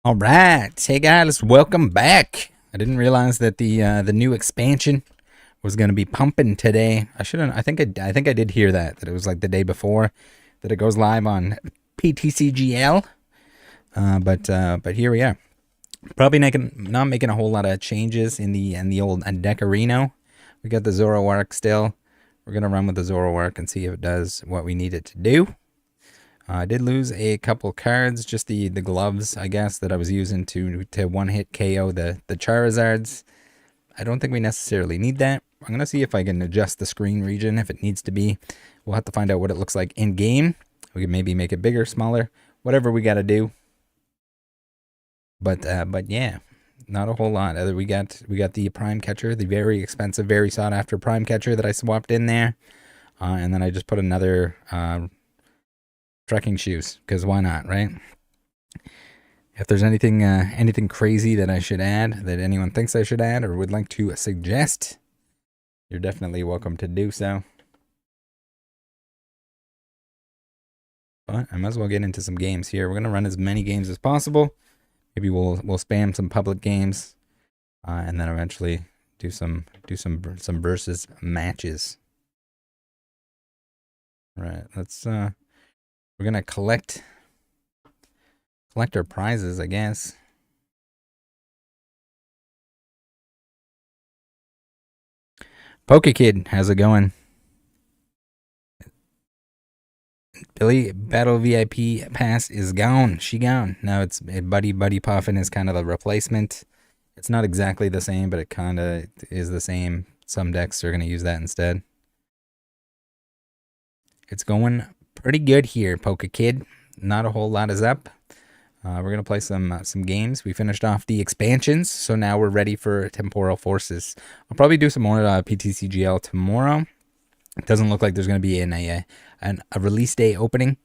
All right, hey guys, welcome back. I didn't realize that the new expansion was going to be pumping today. I shouldn't. I think I did hear that it was like the day before that it goes live on PTCGL. But here we are. Probably not making a whole lot of changes in the old Decorino. We got the Zoroark still. We're gonna run with the Zoroark and see if it does what we need it to do. I did lose a couple cards, just the gloves, I guess, that I was using to one-hit KO the Charizards. I don't think we necessarily need that. I'm going to see if I can adjust the screen region if it needs to be. We'll have to find out what it looks like in-game. We can maybe make it bigger, smaller, whatever we got to do. But yeah, not a whole lot. We got the Prime Catcher, the very expensive, very sought-after Prime Catcher that I swapped in there. And then I just put another... trekking shoes, because why not, right? If there's anything crazy that I should add, that anyone thinks I should add or would like to suggest, you're definitely welcome to do so. But I might as well get into some games here. We're gonna run as many games as possible. Maybe we'll spam some public games, and then eventually do some versus matches. All right, let's we're gonna collect our prizes, I guess. Pokekid, how's it going? Billy Battle VIP pass is gone. She gone. Now it's Buddy Puffin is kind of the replacement. It's not exactly the same, but it kind of is the same. Some decks are gonna use that instead. It's going pretty good here, Pokekid. Not a whole lot is up. We're gonna play some games. We finished off the expansions, so now we're ready for Temporal Forces. I'll probably do some more PTCGL tomorrow. It doesn't look like there's gonna be a release day opening.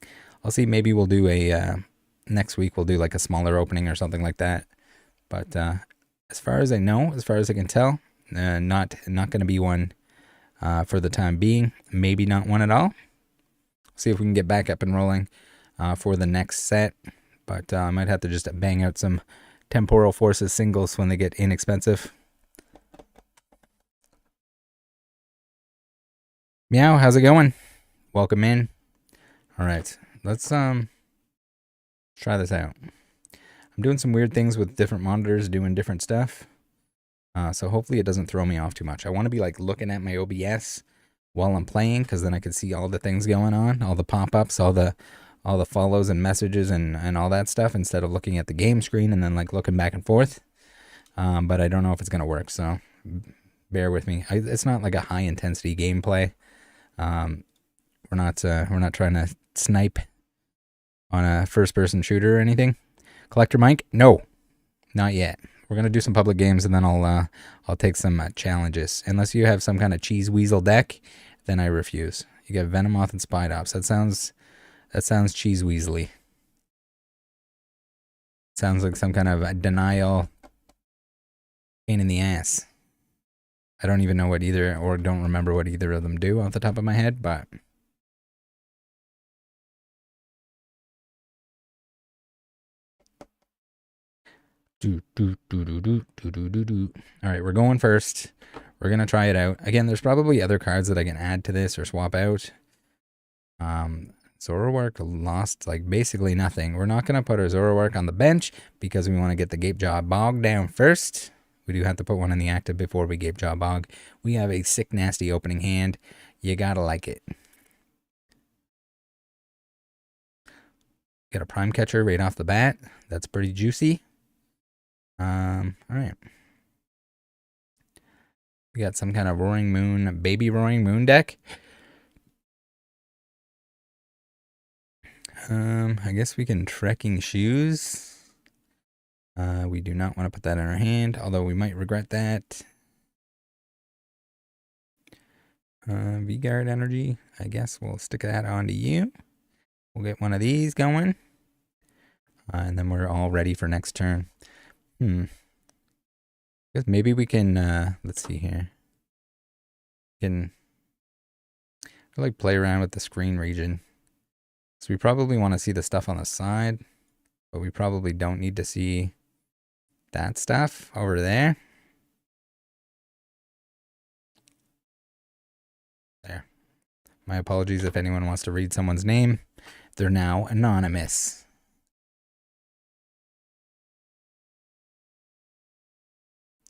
I'll see. Maybe we'll do a next week. We'll do like a smaller opening or something like that. But as far as I know, as far as I can tell, not gonna be one for the time being. Maybe not one at all. See if we can get back up and rolling for the next set. But I might have to just bang out some Temporal Forces singles when they get inexpensive. Meow, how's it going? Welcome in. All right, let's try this out. I'm doing some weird things with different monitors, doing different stuff. So hopefully it doesn't throw me off too much. I want to be like looking at my OBS while I'm playing, because then I can see all the things going on, all the pop-ups, all the follows and messages and all that stuff, instead of looking at the game screen and then like looking back and forth. But I don't know if it's gonna work, so bear with me. It's not like a high intensity gameplay. We're not trying to snipe on a first person shooter or anything. Collector Mike? No, not yet. We're gonna do some public games, and then I'll take some challenges. Unless you have some kind of cheese weasel deck, then I refuse. You get Venomoth and Spidops. That sounds cheese weaselly. Sounds like some kind of a denial pain in the ass. I don't even know what either, or don't remember what either of them do off the top of my head, but... Alright, we're going first. We're going to try it out. Again, there's probably other cards that I can add to this or swap out. Zoroark lost like basically nothing. We're not going to put our Zoroark on the bench because we want to get the Gapejaw Bog down first. We do have to put one in the active before we Gapejaw Bog. We have a sick, nasty opening hand. You gotta like it. Get a Prime Catcher right off the bat. That's pretty juicy. Alright. We got some kind of Roaring Moon, Baby Roaring Moon deck. I guess we can Trekking Shoes. We do not want to put that in our hand, although we might regret that. V-Guard Energy. I guess we'll stick that onto you. We'll get one of these going. And then we're all ready for next turn. Guess maybe we can, let's see here. We can like play around with the screen region. So we probably want to see the stuff on the side. But we probably don't need to see that stuff over there. There. My apologies if anyone wants to read someone's name. They're now anonymous.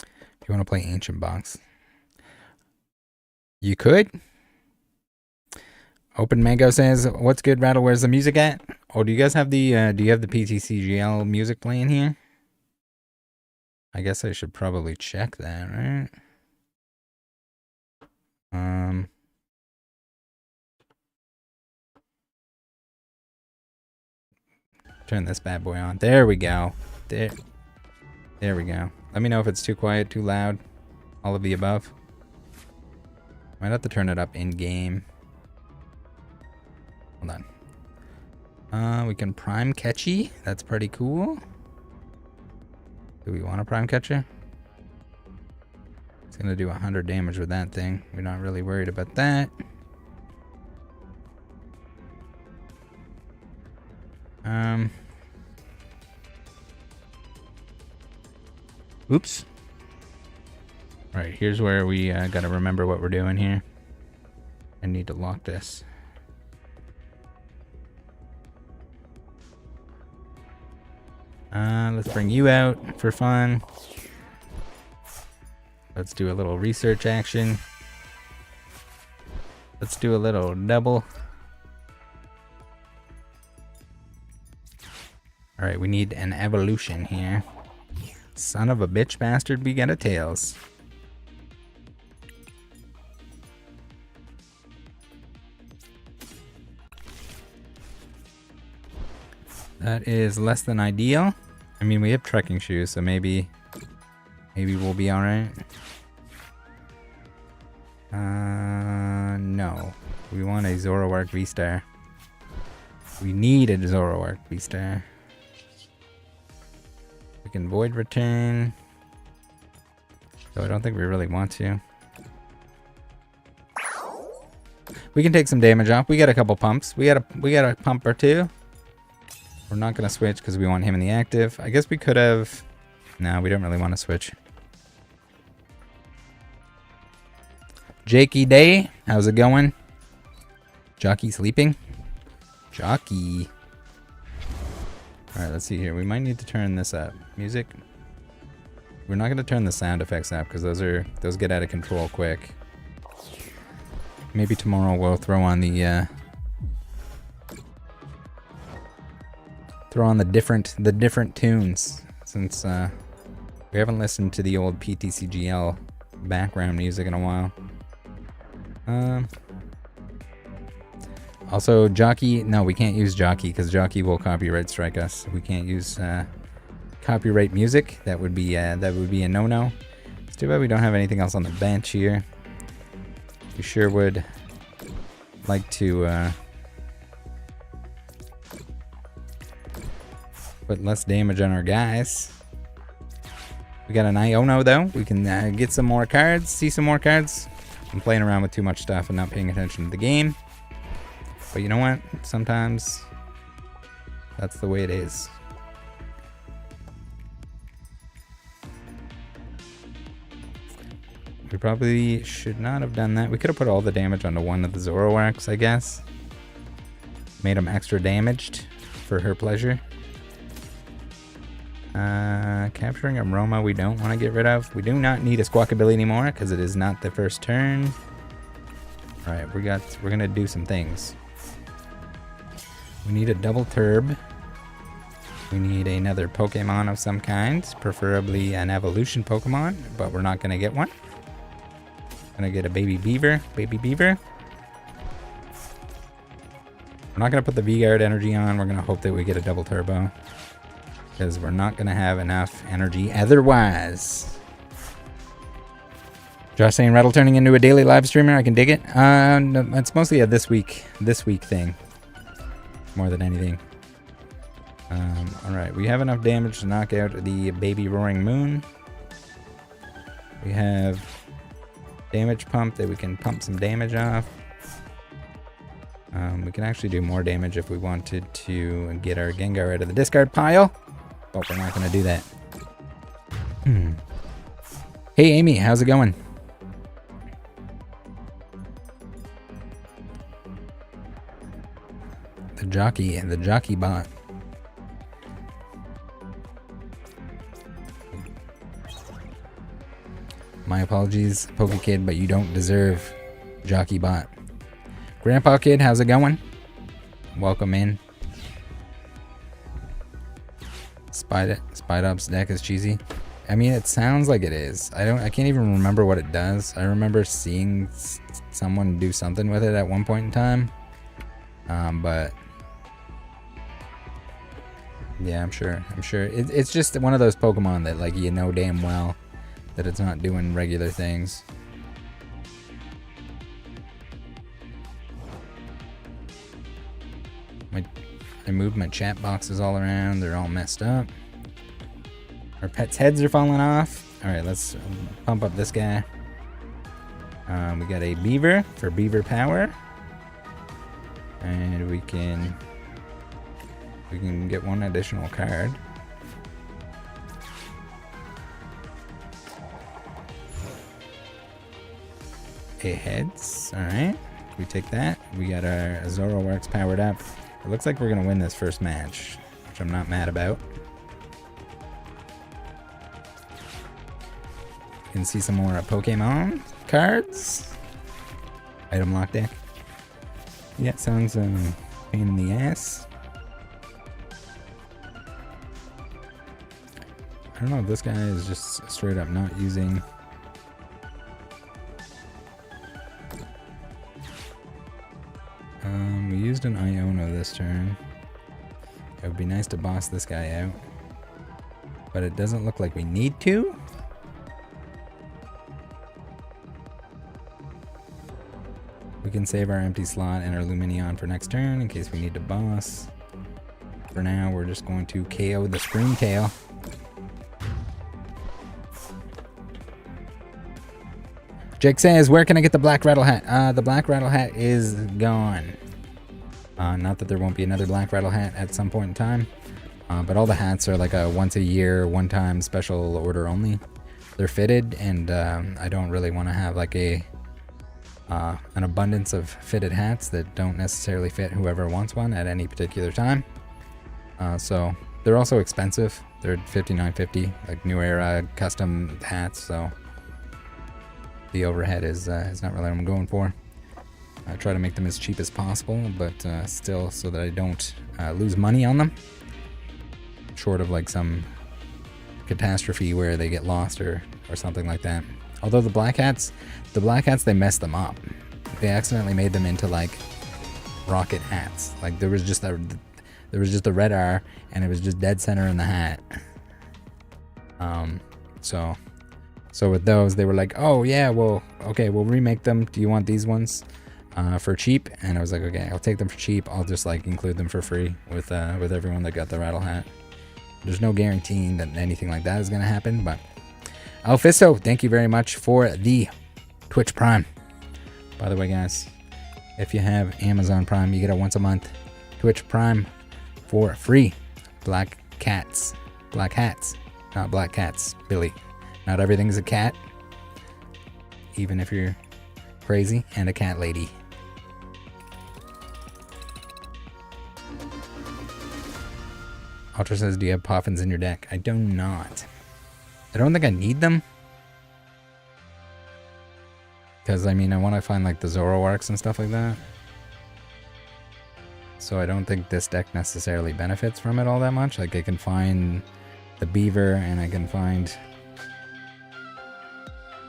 If you want to play Ancient Box, you could. Open Mango says, "What's good, Rattle? Where's the music at?" Oh, do you guys have the do you have the PTCGL music playing here? I guess I should probably check that, right? Turn this bad boy on. There we go. There we go. Let me know if it's too quiet, too loud, all of the above. Might have to turn it up in game. Hold on. We can prime catchy. That's pretty cool. Do we want to prime catcher? It's gonna do 100 damage with that thing. We're not really worried about that. Oops. All right, here's where we gotta remember what we're doing here. I need to lock this. Let's bring you out for fun. Let's do a little research action. Let's do a little double. All right, we need an evolution here. Son of a bitch bastard, we got a tails. That is less than ideal. I mean, we have trekking shoes, so maybe we'll be all right. No. We want a Zoroark V-Star. We need a Zoroark V-Star. We can void return. So I don't think we really want to. We can take some damage off. We got a couple pumps. We got a pump or two. We're not gonna switch because we want him in the active. I guess we could have. No, we don't really want to switch. Jakey Day, how's it going? Jockey sleeping? Jockey. Alright, let's see here. We might need to turn this up. Music. We're not going to turn the sound effects up because those get out of control quick. Maybe tomorrow we'll throw on the different tunes, since we haven't listened to the old PTCGL background music in a while. Also, Jockey. No, we can't use Jockey because Jockey will copyright strike us. We can't use copyright music. That would be a no-no. It's too bad we don't have anything else on the bench here. We sure would like to put less damage on our guys. We got an Iono though. We can get some more cards, see some more cards. I'm playing around with too much stuff and not paying attention to the game. But you know what? Sometimes that's the way it is. We probably should not have done that. We could have put all the damage onto one of the Zoroarks, I guess. Made them extra damaged for her pleasure. Capturing Aroma we don't want to get rid of. We do not need a Squawkabilly anymore because it is not the first turn. Alright, we're gonna do some things. We need a double turb. We need another Pokemon of some kind, preferably an evolution Pokemon, but we're not gonna get one. Gonna get a baby beaver. We're not gonna put the V-Guard energy on. We're gonna hope that we get a double turbo, because we're not gonna have enough energy otherwise. Josh saying Rattle turning into a daily live streamer. I can dig it. No, it's mostly a this week thing, more than anything. All right, we have enough damage to knock out the baby Roaring Moon. We have damage pump that we can pump some damage off. We can actually do more damage if we wanted to get our Gengar out of the discard pile, but we're not going to do that. Hey Amy, how's it going? The jockey bot. My apologies, PokeKid, but you don't deserve jockey bot. Grandpa Kid, how's it going? Welcome in. Spidop's deck is cheesy. I mean, it sounds like it is. I can't even remember what it does. I remember seeing someone do something with it at one point in time. But yeah, I'm sure. It's just one of those Pokemon that, like, you know damn well that it's not doing regular things. I moved my chat boxes all around. They're all messed up. Our pets' heads are falling off. All right, let's pump up this guy. We got a beaver for beaver power. And we can get one additional card. A heads. All right, we take that. We got our Zoroark's powered up. It looks like we're gonna win this first match, which I'm not mad about. You can see some more Pokemon cards. Item lock deck. Yeah, sounds pain in the ass. I don't know if this guy is just straight up not using. We used an Iono this turn. It would be nice to boss this guy out, but it doesn't look like we need to. We can save our empty slot and our Lumineon for next turn in case we need to boss. For now, we're just going to KO the Screamtail. Jake says, where can I get the black rattle hat? The black rattle hat is gone. Not that there won't be another black rattle hat at some point in time. But all the hats are like a once a year, one time special order only. They're fitted, and I don't really want to have like an abundance of fitted hats that don't necessarily fit whoever wants one at any particular time. So they're also expensive. They're $59.50, like New Era custom hats. So the overhead is not really what I'm going for. I try to make them as cheap as possible, but still so that I don't lose money on them. Short of like some catastrophe where they get lost or something like that. Although the black hats, they messed them up. They accidentally made them into like rocket hats. Like there was just a red R and it was just dead center in the hat. So with those, they were like, oh yeah, well, okay, we'll remake them. Do you want these ones for cheap? And I was like, okay, I'll take them for cheap. I'll just like include them for free with everyone that got the rattle hat. There's no guaranteeing that anything like that is gonna happen, but Alfisto, thank you very much for the Twitch Prime. By the way, guys, if you have Amazon Prime, you get it once a month. Twitch Prime for free. Black hats, not black cats, Billy. Not everything's a cat, even if you're crazy and a cat lady. Ultra says, do you have Poffins in your deck? I do not. I don't think I need them. Because, I mean, I want to find, like, the Zoroarks and stuff like that. So I don't think this deck necessarily benefits from it all that much. Like, I can find the Beaver, and I can find...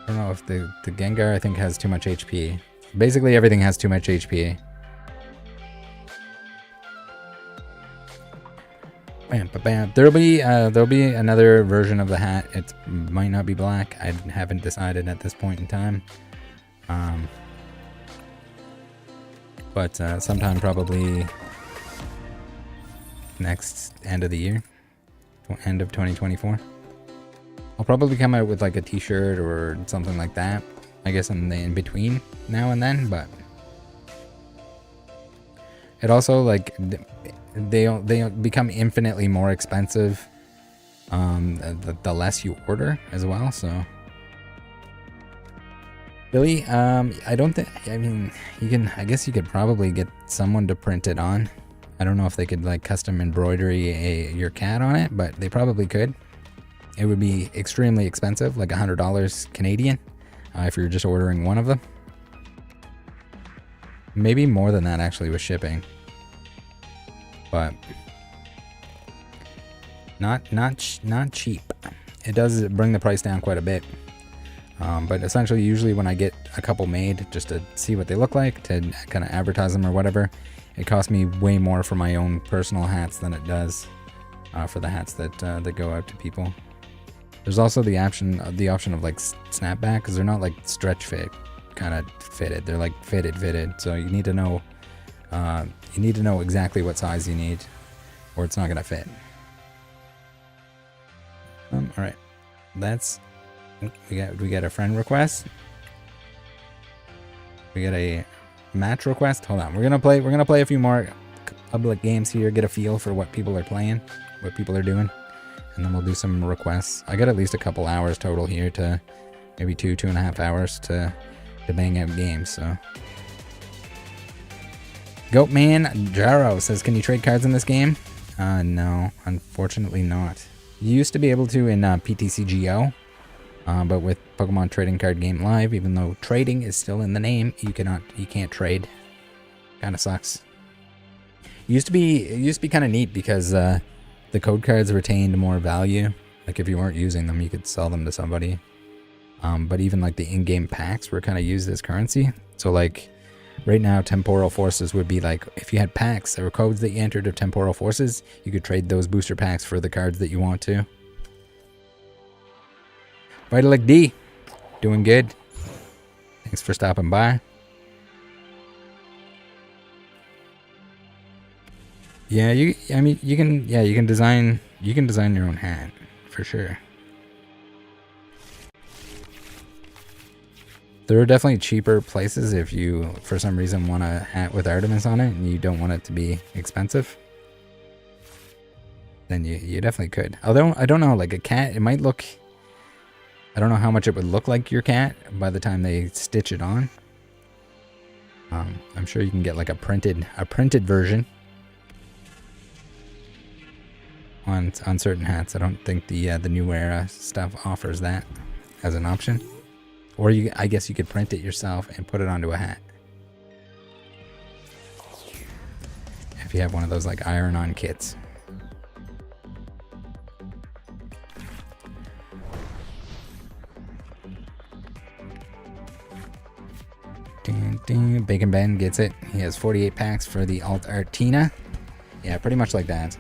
I don't know if the Gengar, I think, has too much HP. Basically, everything has too much HP. Bam, ba, bam. There'll be another version of the hat. It might not be black. I haven't decided at this point in time. But sometime probably next end of the year, end of 2024. I'll probably come out with like a t-shirt or something like that, I guess in between now and then, but It also like they become infinitely more expensive the less you order as well. So Billy, I don't think, I mean, you can, I guess you could probably get someone to print it on. I don't know if they could like custom embroidery your cat on it, but they probably could. It would be extremely expensive, like $100 Canadian, if you're just ordering one of them. Maybe more than that actually with shipping, but not cheap. It does bring the price down quite a bit. But essentially, usually when I get a couple made just to see what they look like, to kind of advertise them or whatever, it costs me way more for my own personal hats than it does for the hats that go out to people. There's also the option of like snapback, because they're not like stretch fit kind of fitted. They're like fitted. So you need to know exactly what size you need, or it's not gonna fit. All right, that's. We got a friend request. We got a match request. Hold on. We're gonna play a few more public games here, get a feel for what people are playing, what people are doing, and then we'll do some requests. I got at least a couple hours total here, to maybe 2.5 hours to bang out games. So Goatman Jaro says, can you trade cards in this game? No, unfortunately not. You used to be able to in PTCGO. But with Pokemon Trading Card Game Live, even though trading is still in the name, you can't trade. Kind of sucks. It used to be kind of neat because the code cards retained more value. Like if you weren't using them, you could sell them to somebody. But even like the in-game packs were kind of used as currency. So like right now, Temporal Forces would be like, if you had packs or codes that you entered of Temporal Forces, you could trade those booster packs for the cards that you want to. Vitalik D, doing good. Thanks for stopping by. Yeah, you can design your own hat for sure. There are definitely cheaper places if you, for some reason, want a hat with Artemis on it and you don't want it to be expensive. Then you definitely could. Although I don't know, like a cat, it might look. I don't know how much it would look like your cat by the time they stitch it on. I'm sure you can get like a printed version on certain hats. I don't think the New Era stuff offers that as an option. Or I guess you could print it yourself and put it onto a hat. If you have one of those like iron-on kits. Bacon Ben gets it. He has 48 packs for the Alt Art Tina. Yeah, pretty much like that.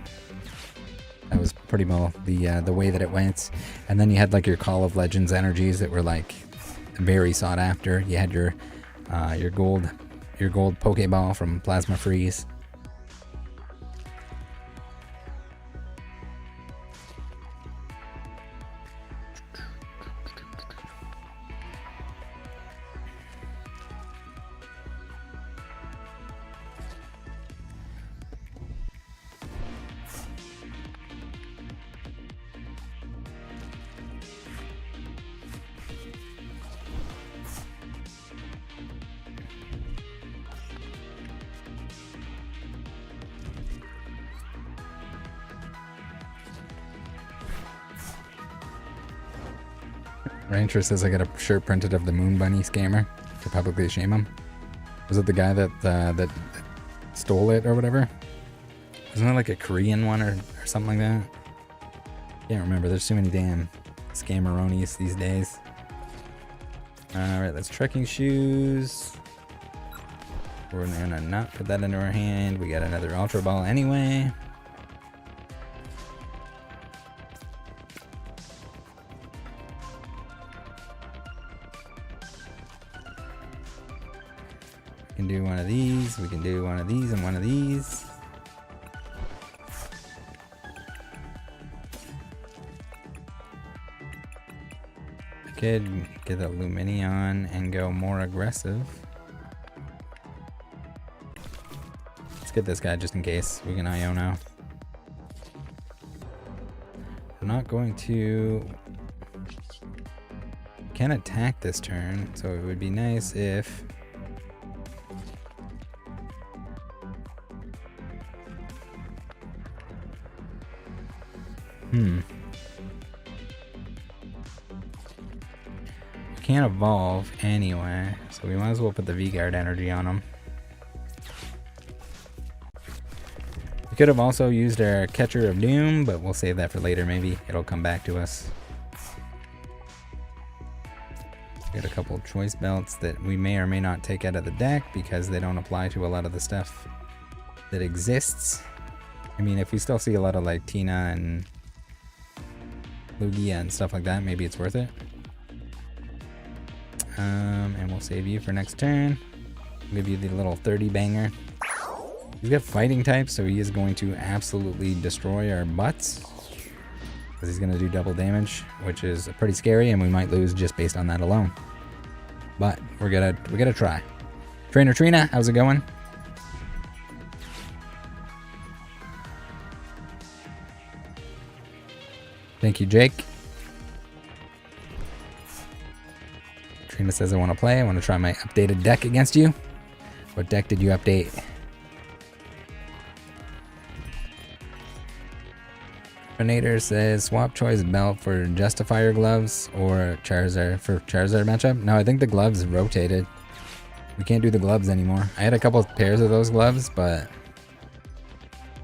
That was pretty well the way that it went. And then you had like your Call of Legends energies that were like very sought after. You had your gold Pokeball from Plasma Freeze. Rancher says I got a shirt printed of the Moon Bunny scammer to publicly shame him. Was it the guy that stole it or whatever? Wasn't it like a Korean one or something like that? Can't remember. There's too many damn scammeronis these days. Alright, that's trekking shoes. We're gonna not put that into our hand. We got another Ultra Ball anyway. We can do one of these. We can do one of these and one of these. I could get the Lumineon and go more aggressive. get this guy just in case. We can IO now. We're not going to... Can attack this turn, so it would be nice if... We can't evolve anyway, so we might as well put the V-Guard energy on him. We could have also used our Catcher of Doom, but we'll save that for later. Maybe it'll come back to us. Get a couple choice belts that we may or may not take out of the deck because they don't apply to a lot of the stuff that exists. I mean, if we still see a lot of like Tina and Lugia and stuff like that, maybe it's worth it. And we'll save you for next turn. Give you the little 30 banger. He's got fighting types, so he is going to absolutely destroy our butts. Because he's going to do double damage, which is pretty scary, and we might lose just based on that alone. But we're gonna try. Trainer Trina, how's it going? Thank you, Jake. Trina says I want to play. I want to try my updated deck against you. What deck did you update? Renator says swap choice belt for Justifier gloves or Charizard for Charizard matchup. No, I think the gloves rotated. We can't do the gloves anymore. I had a couple of pairs of those gloves, but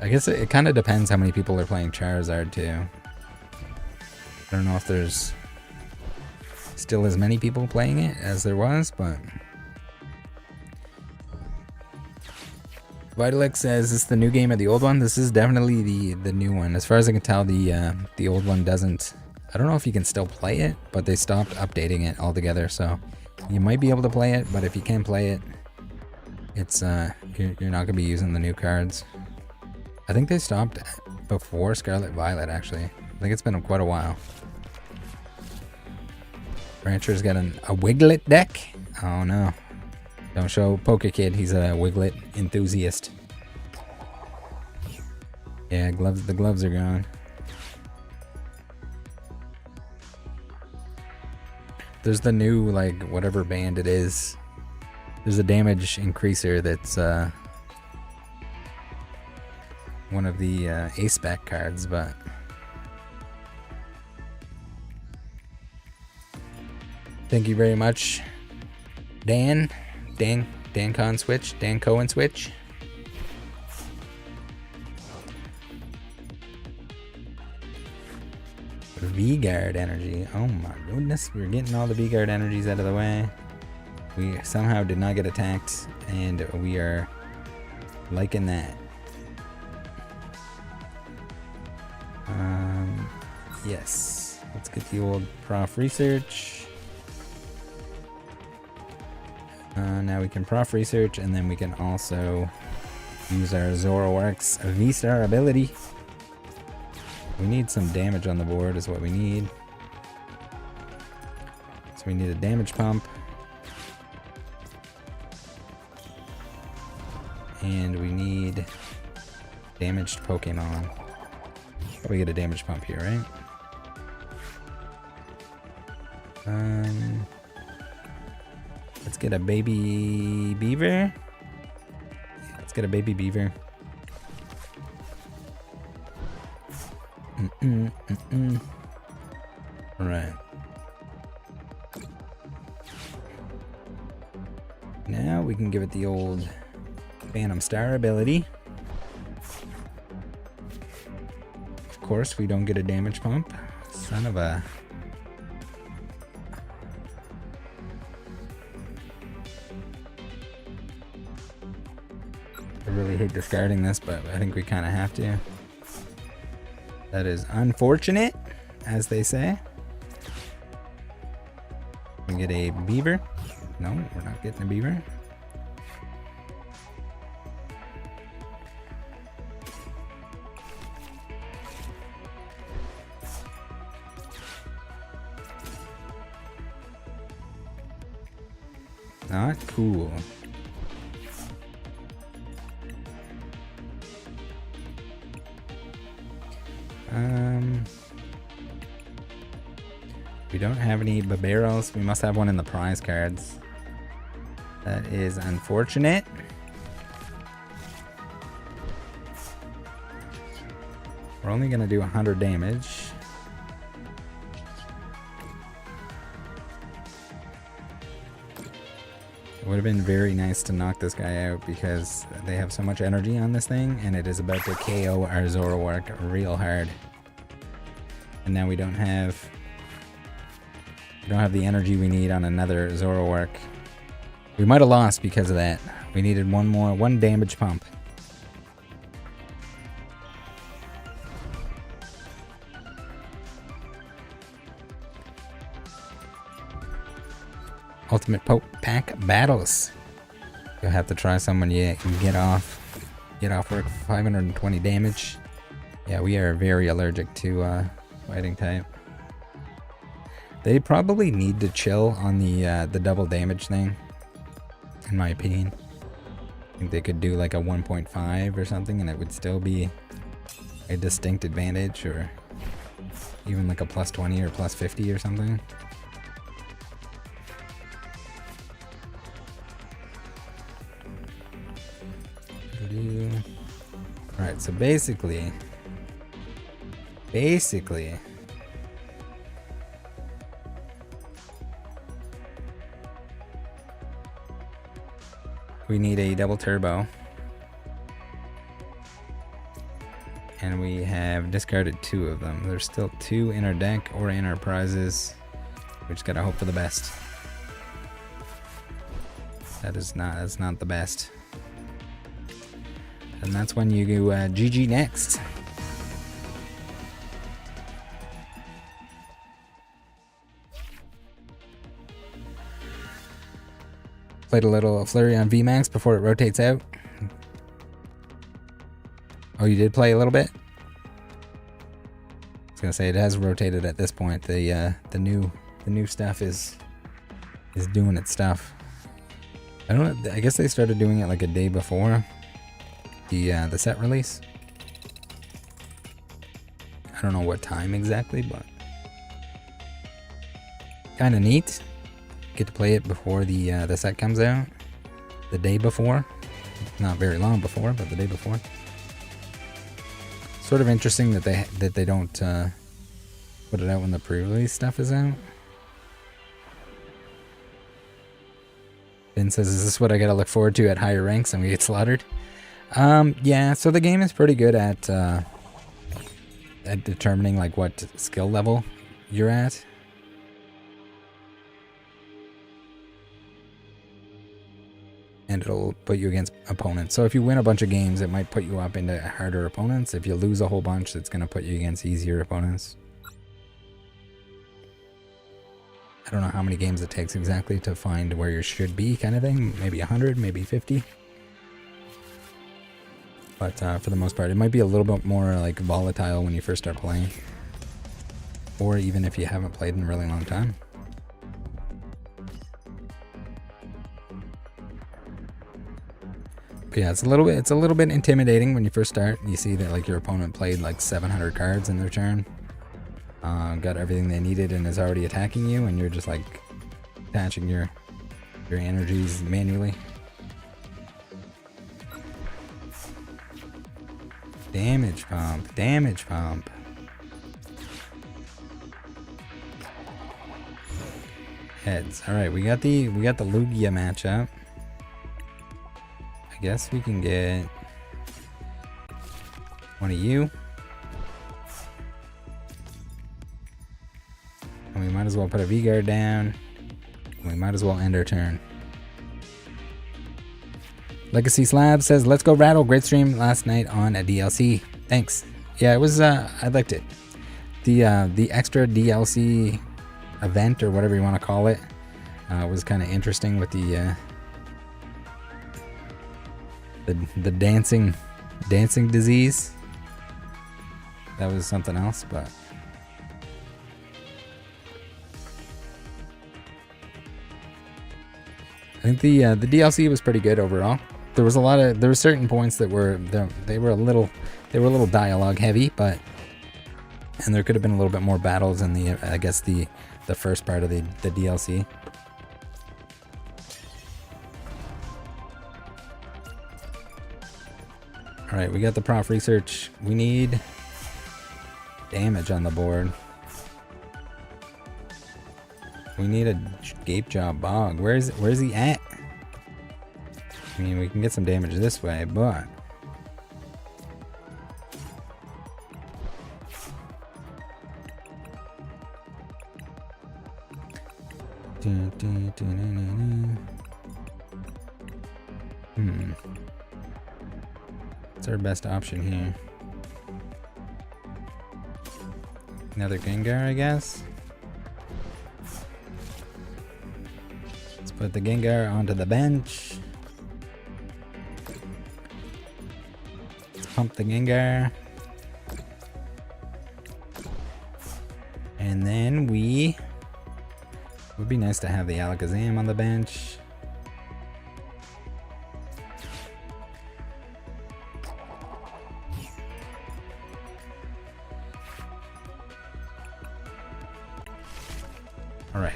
I guess it kind of depends how many people are playing Charizard too. I don't know if there's still as many people playing it as there was, but Vitalix says, is this the new game or the old one? This is definitely the new one. As far as I can tell, the old one doesn't... I don't know if you can still play it, but they stopped updating it altogether, so you might be able to play it, but if you can't play it, it's you're not going to be using the new cards. I think they stopped before Scarlet Violet, actually. I think it's been quite a while. Rancher's got a Wiglet deck? Oh no. Don't show PokeKid, he's a Wiglet enthusiast. Yeah, the gloves are gone. There's the new, like, whatever band it is. There's a damage increaser that's one of the A-Spec cards, but... Thank you very much, Dan Cohen Switch. V-Guard energy. Oh my goodness, we're getting all the V-Guard energies out of the way. We somehow did not get attacked, and we are liking that. Yes. Let's get the old prof research. Now we can prof research, and then we can also use our Zoroark's V-Star ability. We need some damage on the board is what we need. So we need a damage pump. And we need damaged Pokemon. Probably get a damage pump here, right? Let's get a baby beaver. Yeah, let's get a baby beaver. All right. Now we can give it the old Phantom Star ability. Of course, we don't get a damage pump. Son of a... I really hate discarding this, but I think we kind of have to. That is unfortunate, as they say. We get a beaver. No, we're not getting a beaver. Not cool. We don't have any Baberos. We must have one in the prize cards. That is unfortunate. We're only going to do 100 damage. It would have been very nice to knock this guy out because they have so much energy on this thing and it is about to KO our Zoroark real hard. And now we don't have the energy we need on another Zoroark. We might have lost because of that. We needed one damage pump. Ultimate Pack battles. You'll have to try someone you can get off work 520 damage. Yeah, we are very allergic to fighting type. They probably need to chill on the double damage thing, in my opinion. I think they could do like a 1.5 or something and it would still be a distinct advantage, or even like a plus 20 or plus 50 or something. Alright, so basically we need a double turbo, and we have discarded 2 of them. There's still 2 in our deck or in our prizes. We just gotta hope for the best. That's not the best. And that's when you go GG next. Played a little flurry on VMAX before it rotates out. Oh, you did play a little bit? I was gonna say it has rotated at this point. The new stuff is doing its stuff. I guess they started doing it like a day before the set release. I don't know what time exactly, but kind of neat. Get to play it before the set comes out. The day before, not very long before, but the day before. Sort of interesting that they don't put it out when the pre-release stuff is out. Ben says, "Is this what I gotta look forward to at higher ranks and we get slaughtered?" Yeah, so the game is pretty good at determining like what skill level you're at. And it'll put you against opponents. So if you win a bunch of games, it might put you up into harder opponents. If you lose a whole bunch, it's going to put you against easier opponents. I don't know how many games it takes exactly to find where you should be, kind of thing. Maybe 100, maybe 50. But for the most part, it might be a little bit more like volatile when you first start playing. Or even if you haven't played in a really long time. But yeah, it's a little bit intimidating when you first start. You see that like your opponent played like 700 cards in their turn. Got everything they needed and is already attacking you, and you're just like attaching your energies manually. Damage pump, damage pump. Heads. All right, we got the Lugia matchup. I guess we can get one of you. And we might as well put a V-Guard down. And we might as well end our turn. Legacy Slab says, "Let's go Rattle. Great stream last night on a DLC. Thanks." Yeah, it was. I liked it. The extra DLC event or whatever you want to call it was kind of interesting with the dancing disease. That was something else, but. I think the DLC was pretty good overall. There were certain points that were a little dialogue heavy, but And there could have been a little bit more battles in the, I guess, the first part of the DLC. Alright, we got the prof research. We need damage on the board. We need a Gapejaw Bog. Where's he at? I mean, we can get some damage this way, but... What's our best option here? Another Gengar, I guess? Let's put the Gengar onto the bench. Let's pump the Gengar. And then it would be nice to have the Alakazam on the bench.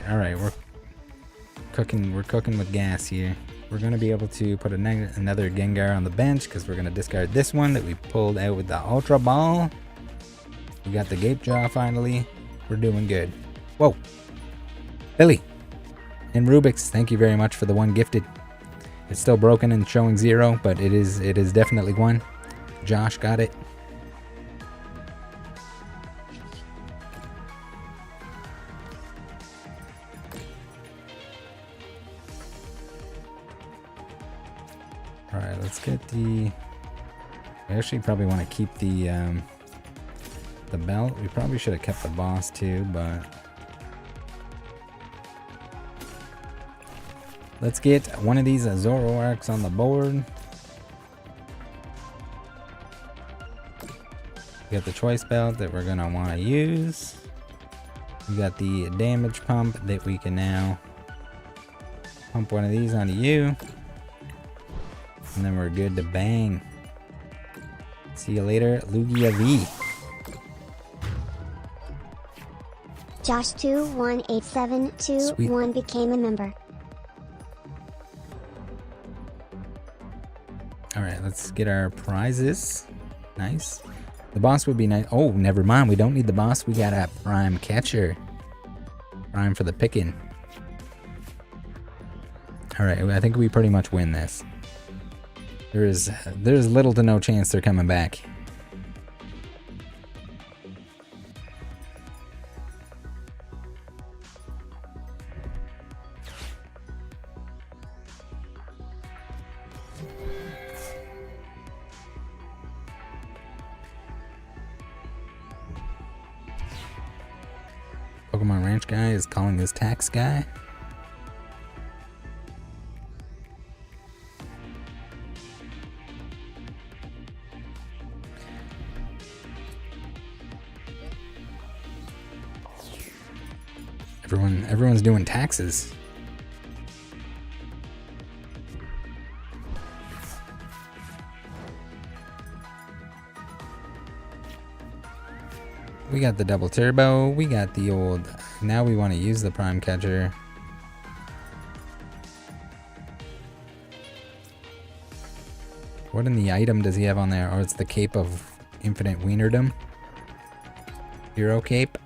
All right, we're cooking with gas here. We're gonna be able to put another Gengar on the bench because we're gonna discard this one that we pulled out with the Ultra Ball. We got the Gapejaw finally. We're doing good. Whoa, Billy and Rubik's, thank you very much for the one gifted. It's still broken and showing 0, but it is definitely 1. Josh got it. Alright, let's get the... I actually probably want to keep the belt. We probably should have kept the boss too, but... Let's get one of these Zoroarks on the board. We got the choice belt that we're going to want to use. We got the damage pump that we can now pump one of these onto you. And then we're good to bang. See you later, Lugia V. Josh218721 became a member. Alright, let's get our prizes. Nice. The boss would be nice. Oh, never mind. We don't need the boss. We got a prime catcher. Prime for the picking. Alright, I think we pretty much win this. There's little to no chance they're coming back. Pokemon Ranch guy is calling this tax guy. Everyone's doing taxes. We got the double turbo. We got the old... Now we want to use the prime catcher. What in the item does he have on there? Oh, it's the Cape of Infinite Wienerdom. Hero Cape.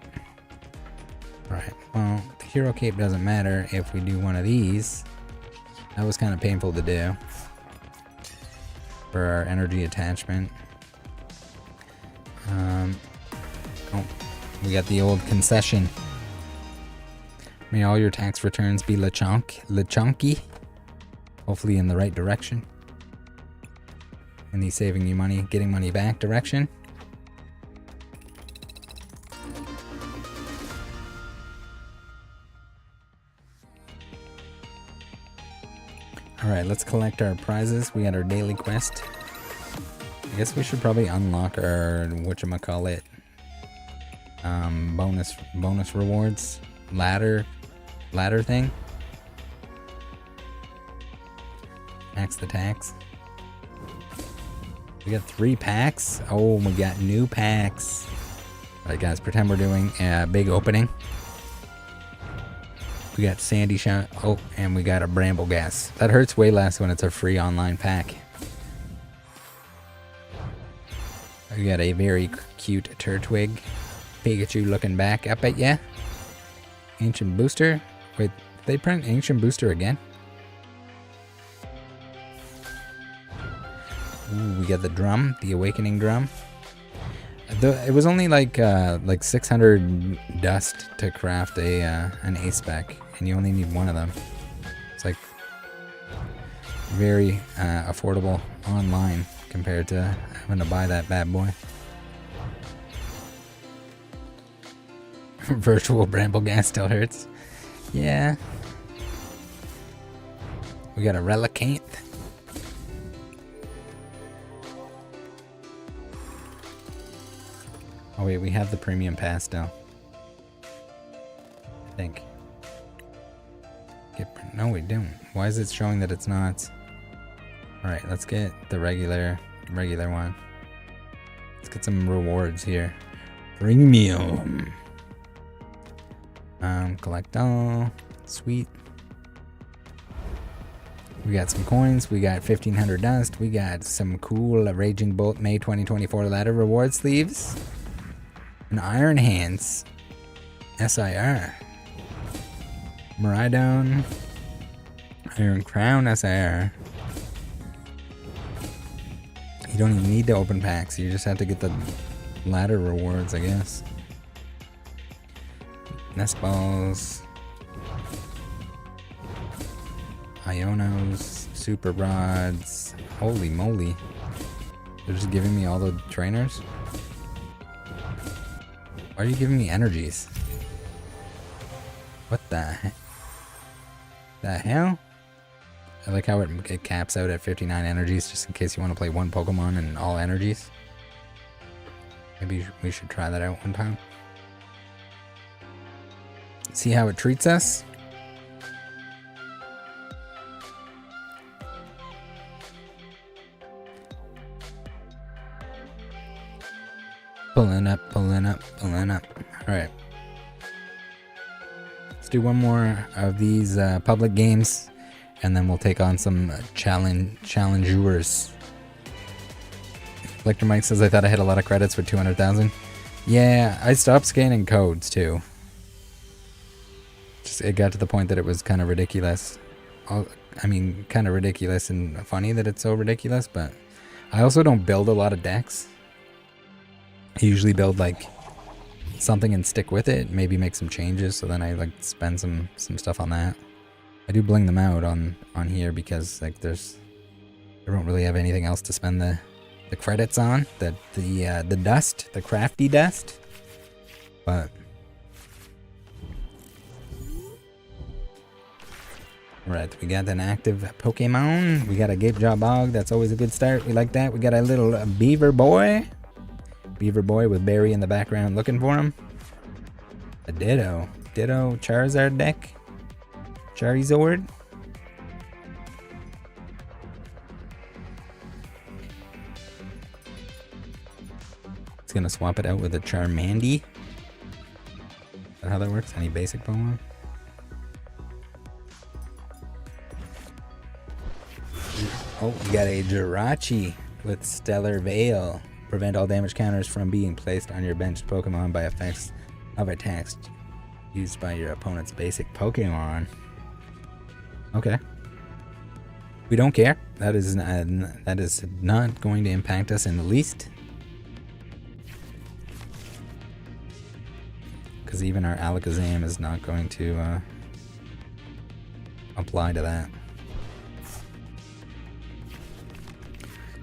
Right. Well, the Hero Cape doesn't matter if we do one of these. That was kind of painful to do. For our energy attachment. Oh, we got the old concession. May all your tax returns be Lechonky. Hopefully in the right direction. In the saving you money, getting money back direction. Alright, let's collect our prizes. We got our daily quest. I guess we should probably unlock our whatchamacallit bonus rewards ladder thing. Max the tax. We got 3 packs. Oh, we got new packs. Alright guys, pretend we're doing a big opening. We got Sandy Shot. Oh, and we got a Bramble Gas. That hurts way less when it's a free online pack. We got a very cute Turtwig. Pikachu looking back up at ya. Ancient Booster. Wait, did they print Ancient Booster again? Ooh, we got the drum, the Awakening Drum. It was only like 600 dust to craft an ace spec, and you only need one of them. It's like very affordable online compared to having to buy that bad boy. Virtual Bramble Gas still hurts. Yeah. We got a Relicanth. Oh wait, we have the premium pass still. I think. No, we don't. Why is it showing that it's not? Alright, let's get the regular one. Let's get some rewards here. Premium. Collect all. Sweet. We got some coins. We got 1500 dust. We got some cool Raging Bolt May 2024 ladder reward sleeves. An Iron Hands SIR. Maridon. Iron Crown SIR. You don't even need to open packs. You just have to get the ladder rewards, I guess. Nest Balls. Ionos. Super Rods. Holy moly. They're just giving me all the trainers? Why are you giving me energies? What the hell? I like how it caps out at 59 energies just in case you want to play one Pokemon and all energies. Maybe we should try that out one time. See how it treats us? Pulling up, pulling up, pulling up. Alright. Let's do one more of these public games, and then we'll take on some challengers. Lecter Mike says, I thought I had a lot of credits for 200,000. Yeah, I stopped scanning codes too. Just it got to the point that it was kind of ridiculous. I mean, kind of ridiculous and funny that it's so ridiculous, but I also don't build a lot of decks. I usually build like something and stick with it, maybe make some changes, so then I like spend some stuff on that. I do bling them out on here because like I don't really have anything else to spend the credits on. The dust, the crafty dust. But alright, we got an active Pokemon. We got a Gapejaw Bog, that's always a good start. We like that. We got a little Beaver Boy. Beaver Boy with Barry in the background looking for him. A Ditto Charizard deck. Charizard. It's gonna swap it out with a Charmandy. Is that how that works? Any basic Pokemon? Oh, we got a Jirachi with Stellar Veil. Prevent all damage counters from being placed on your benched Pokemon by effects of attacks used by your opponent's basic Pokemon. Okay. We don't care. That is not going to impact us in the least. Because even our Alakazam is not going to apply to that.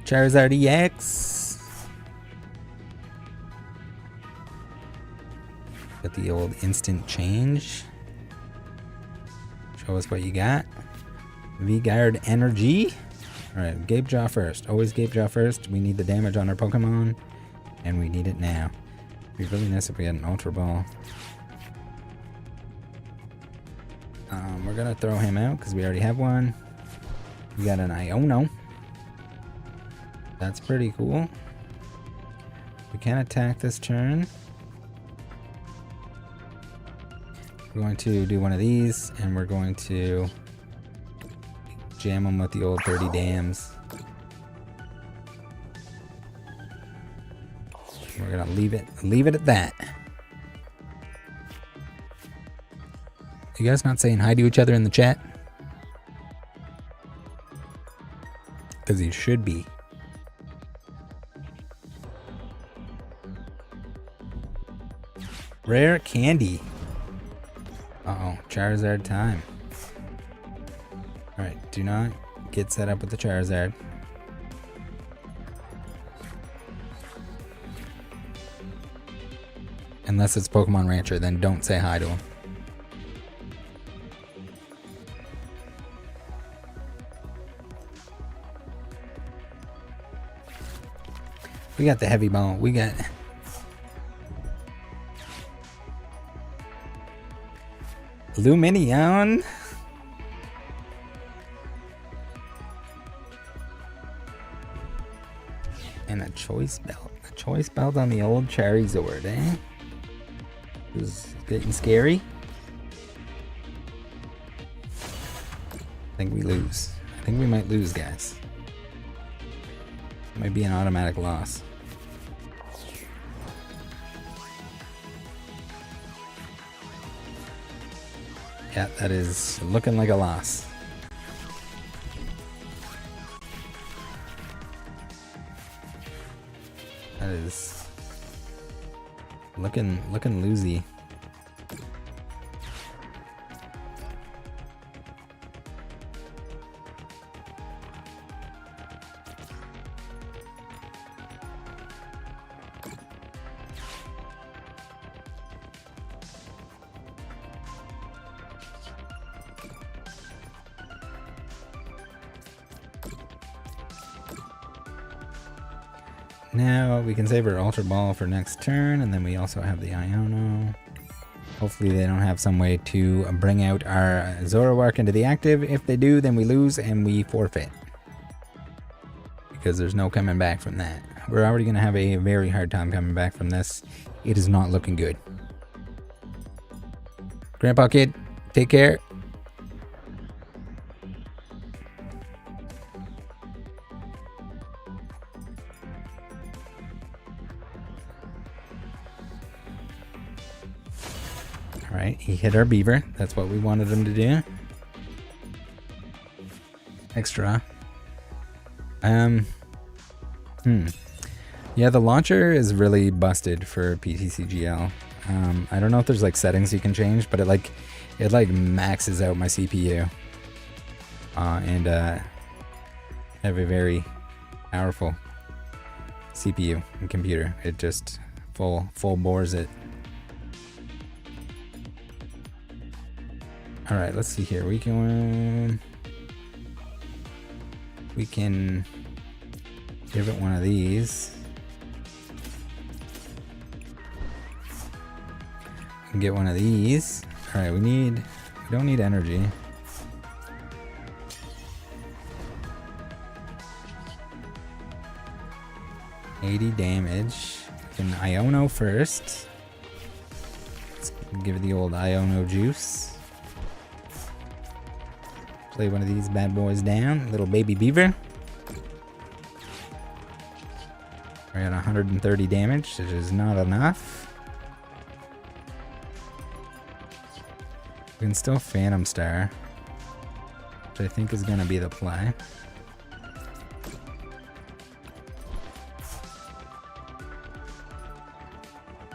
Charizard EX. Got the old instant change. Show us what you got. V-Guard Energy. Alright, Gapejaw first. Always Gapejaw first. We need the damage on our Pokemon. And we need it now. It'd be really nice if we had an Ultra Ball. We're gonna throw him out because we already have one. We got an Iono. That's pretty cool. We can attack this turn. We're going to do one of these, and we're going to jam them with the old 30 dams. We're gonna leave it at that. You guys not saying hi to each other in the chat? Because you should be. Rare candy. Uh-oh, Charizard time. Alright, do not get set up with the Charizard. Unless it's Pokemon Rancher, then don't say hi to him. We got the heavy ball. We got... Luminion. And a choice belt. A choice belt on the old Charizard, eh? This is getting scary. I think we lose. I think we might lose, guys. It might be an automatic loss. Yeah, that is looking like a loss. That is looking loosey. Now we can save our Ultra Ball for next turn, and then we also have the Iono. Hopefully they don't have some way to bring out our Zoroark into the active. If they do, then we lose and we forfeit. Because there's no coming back from that. We're already going to have a very hard time coming back from this. It is not looking good. Grandpa Kid, take care. Alright, he hit our beaver. That's what we wanted him to do. Extra. Yeah, the launcher is really busted for PTCGL. I don't know if there's like settings you can change, but it maxes out my CPU. And I have a very powerful CPU and computer. It just full bores it. Alright, let's see here. We can give it one of these. We can get one of these. Alright, we don't need energy. $80 damage. We can Iono first. Let's give it the old Iono juice. Play one of these bad boys down. Little baby beaver. We're at 130 damage, which is not enough. We can still Phantom Star, which I think is going to be the play.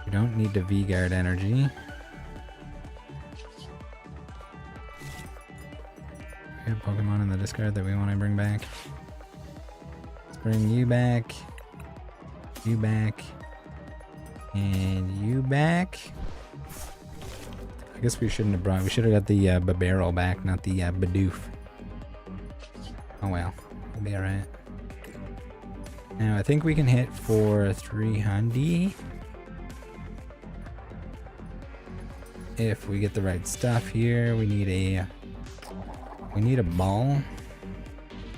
We don't need the V-Guard energy. We have Pokemon in the discard that we want to bring back. Let's bring you back. You back. And you back. I guess we shouldn't have brought... We should have got the Babero back, not the Bidoof. Oh well. We'll be alright. Now, I think we can hit for 300. If we get the right stuff here, we need a ball.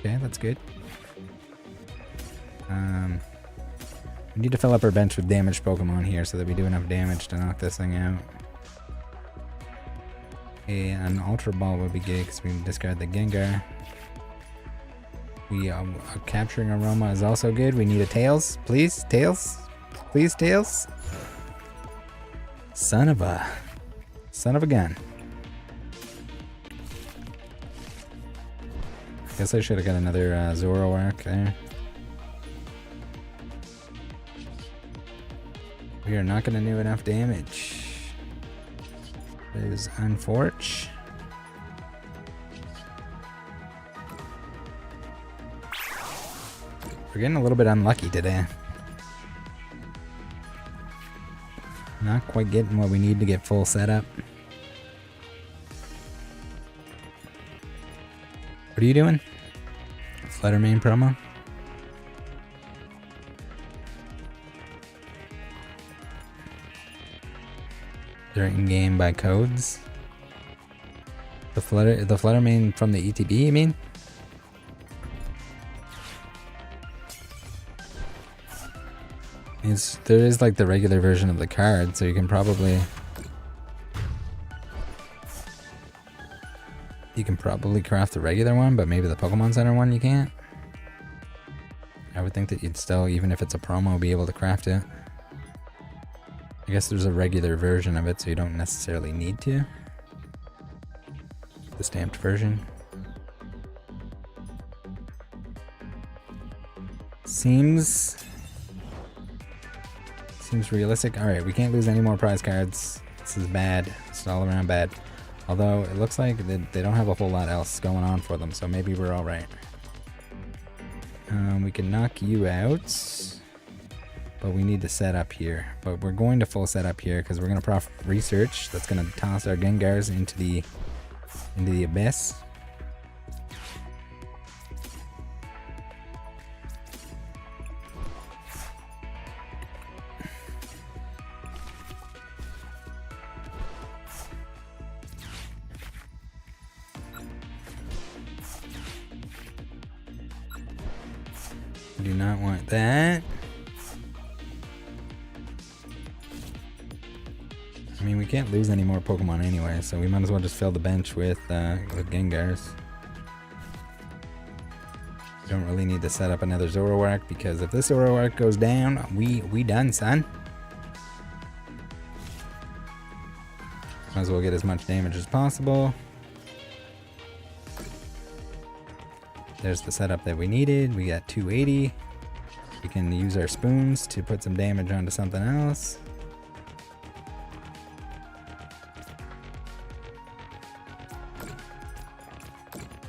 Okay, that's good. We need to fill up our bench with damaged Pokemon here so that we do enough damage to knock this thing out. An Ultra Ball would be good because we can discard the Gengar. Capturing Aroma is also good. We need a Tails. Please, Tails. Please, Tails. Son of a gun. Guess I should have got another Zoroark there. We are not going to do enough damage. That is unfortunate. We're getting a little bit unlucky today. Not quite getting what we need to get full setup. What are you doing? Fluttermane promo? They're in-game by codes. The Fluttermane from the ETB, you mean? There is like the regular version of the card, so you can probably craft the regular one, but maybe the Pokemon Center one you can't. I would think that you'd still, even if it's a promo, be able to craft it. I guess there's a regular version of it, so you don't necessarily need to. The stamped version. Seems realistic. Alright, we can't lose any more prize cards. This is bad. It's all around bad. Although, it looks like they don't have a whole lot else going on for them, so maybe we're alright. We can knock you out, but we need to set up here. But we're going to full set up here, because we're going to prof research. That's going to toss our Gengars into the abyss. Do not want that. I mean, we can't lose any more Pokemon anyway, so we might as well just fill the bench with Gengars. We don't really need to set up another Zoroark, because if this Zoroark goes down, we done, son. Might as well get as much damage as possible. There's the setup that we needed. We got 280. We can use our spoons to put some damage onto something else.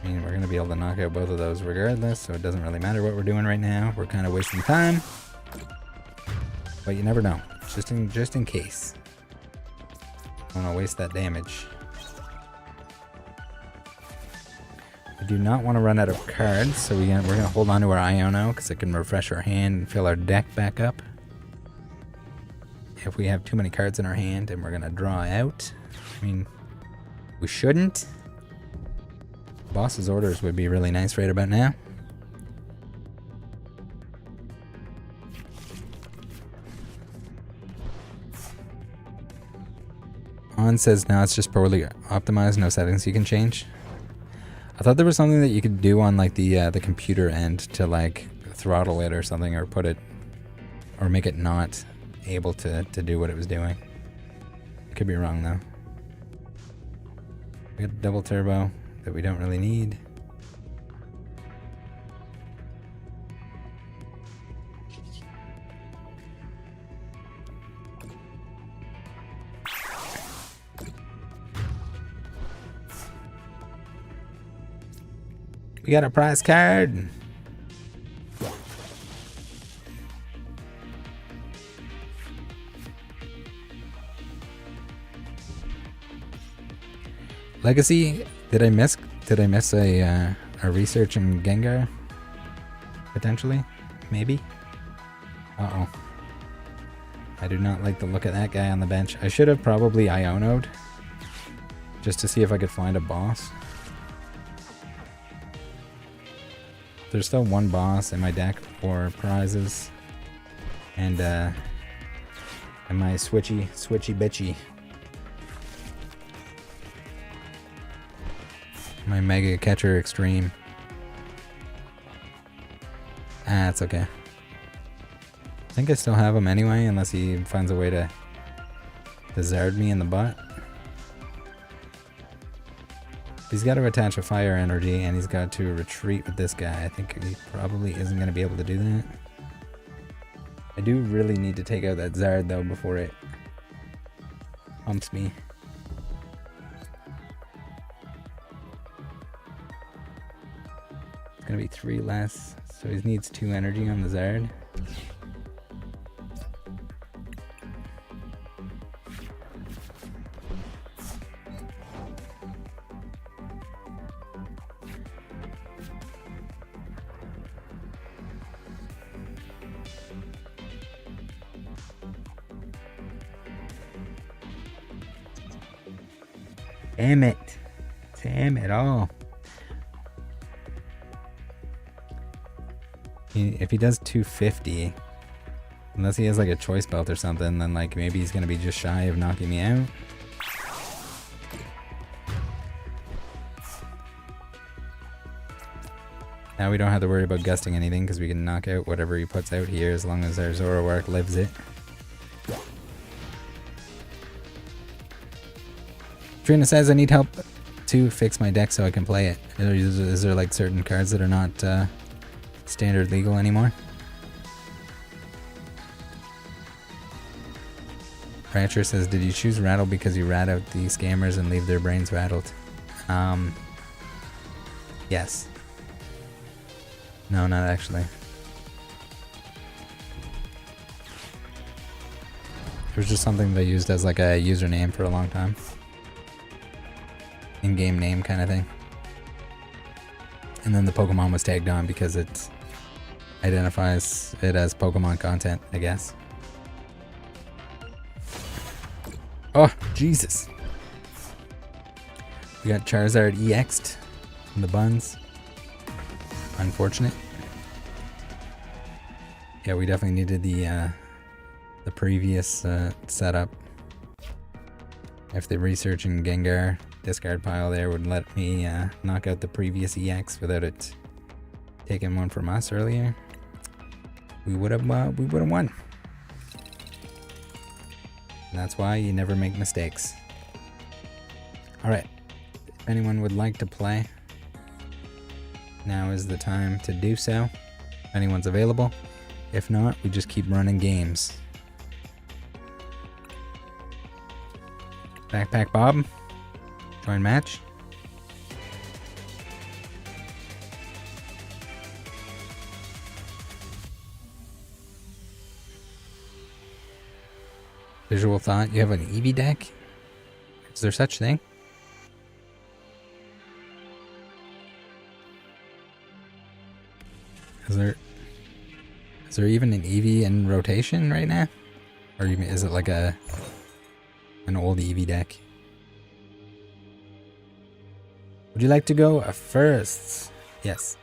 I mean, we're going to be able to knock out both of those regardless, so it doesn't really matter what we're doing right now. We're kind of wasting time. But you never know. Just in case. I want to waste that damage. We do not want to run out of cards, so we're going to hold on to our Iono, because it can refresh our hand and fill our deck back up. If we have too many cards in our hand and we're going to draw out, I mean, we shouldn't. Boss's orders would be really nice right about now. On says now it's just poorly optimized, no settings you can change. I thought there was something that you could do on like the computer end to like throttle it or something, or put it, or make it not able to do what it was doing. Could be wrong though. We got double turbo that we don't really need. We got a prize card. Legacy? Did I miss a research in Gengar? Potentially? Maybe? Uh-oh. I do not like the look of that guy on the bench. I should have probably Iono'd, just to see if I could find a boss. There's still one boss in my deck for prizes, and my switchy bitchy. My Mega Catcher Extreme. Ah, it's okay. I think I still have him anyway, unless he finds a way to Zard me in the butt. He's got to attach a fire energy, and he's got to retreat with this guy. I think he probably isn't going to be able to do that. I do really need to take out that Zard, though, before it humps me. It's going to be 3 less, so he needs 2 energy on the Zard. Damn it. Damn it all. If he does 250, unless he has like a choice belt or something, then like maybe he's gonna be just shy of knocking me out. Now we don't have to worry about gusting anything because we can knock out whatever he puts out here as long as our Zoroark lives it. Trina says I need help to fix my deck so I can play it. Is there like certain cards that are not standard legal anymore? Rancher says, did you choose Rattle because you rat out the scammers and leave their brains rattled? Yes. No, not actually. It was just something they used as like a username for a long time. In-game name kind of thing. And then the Pokemon was tagged on because it identifies it as Pokemon content, I guess. Oh, Jesus. We got Charizard EX'd in the buns. Unfortunate. Yeah, we definitely needed the previous setup. If the research in Gengar discard pile there would let me knock out the previous EX without it taking one from us earlier, we would have won. And that's why you never make mistakes. All right, if anyone would like to play, now is the time to do so. If anyone's available. If not, we just keep running games. Backpack Bob, join match. Visual thought, you have an Eevee deck? Is there such thing? Is there even an Eevee in rotation right now? Or even, is it like an old Eevee deck? Would you like to go first? Yes.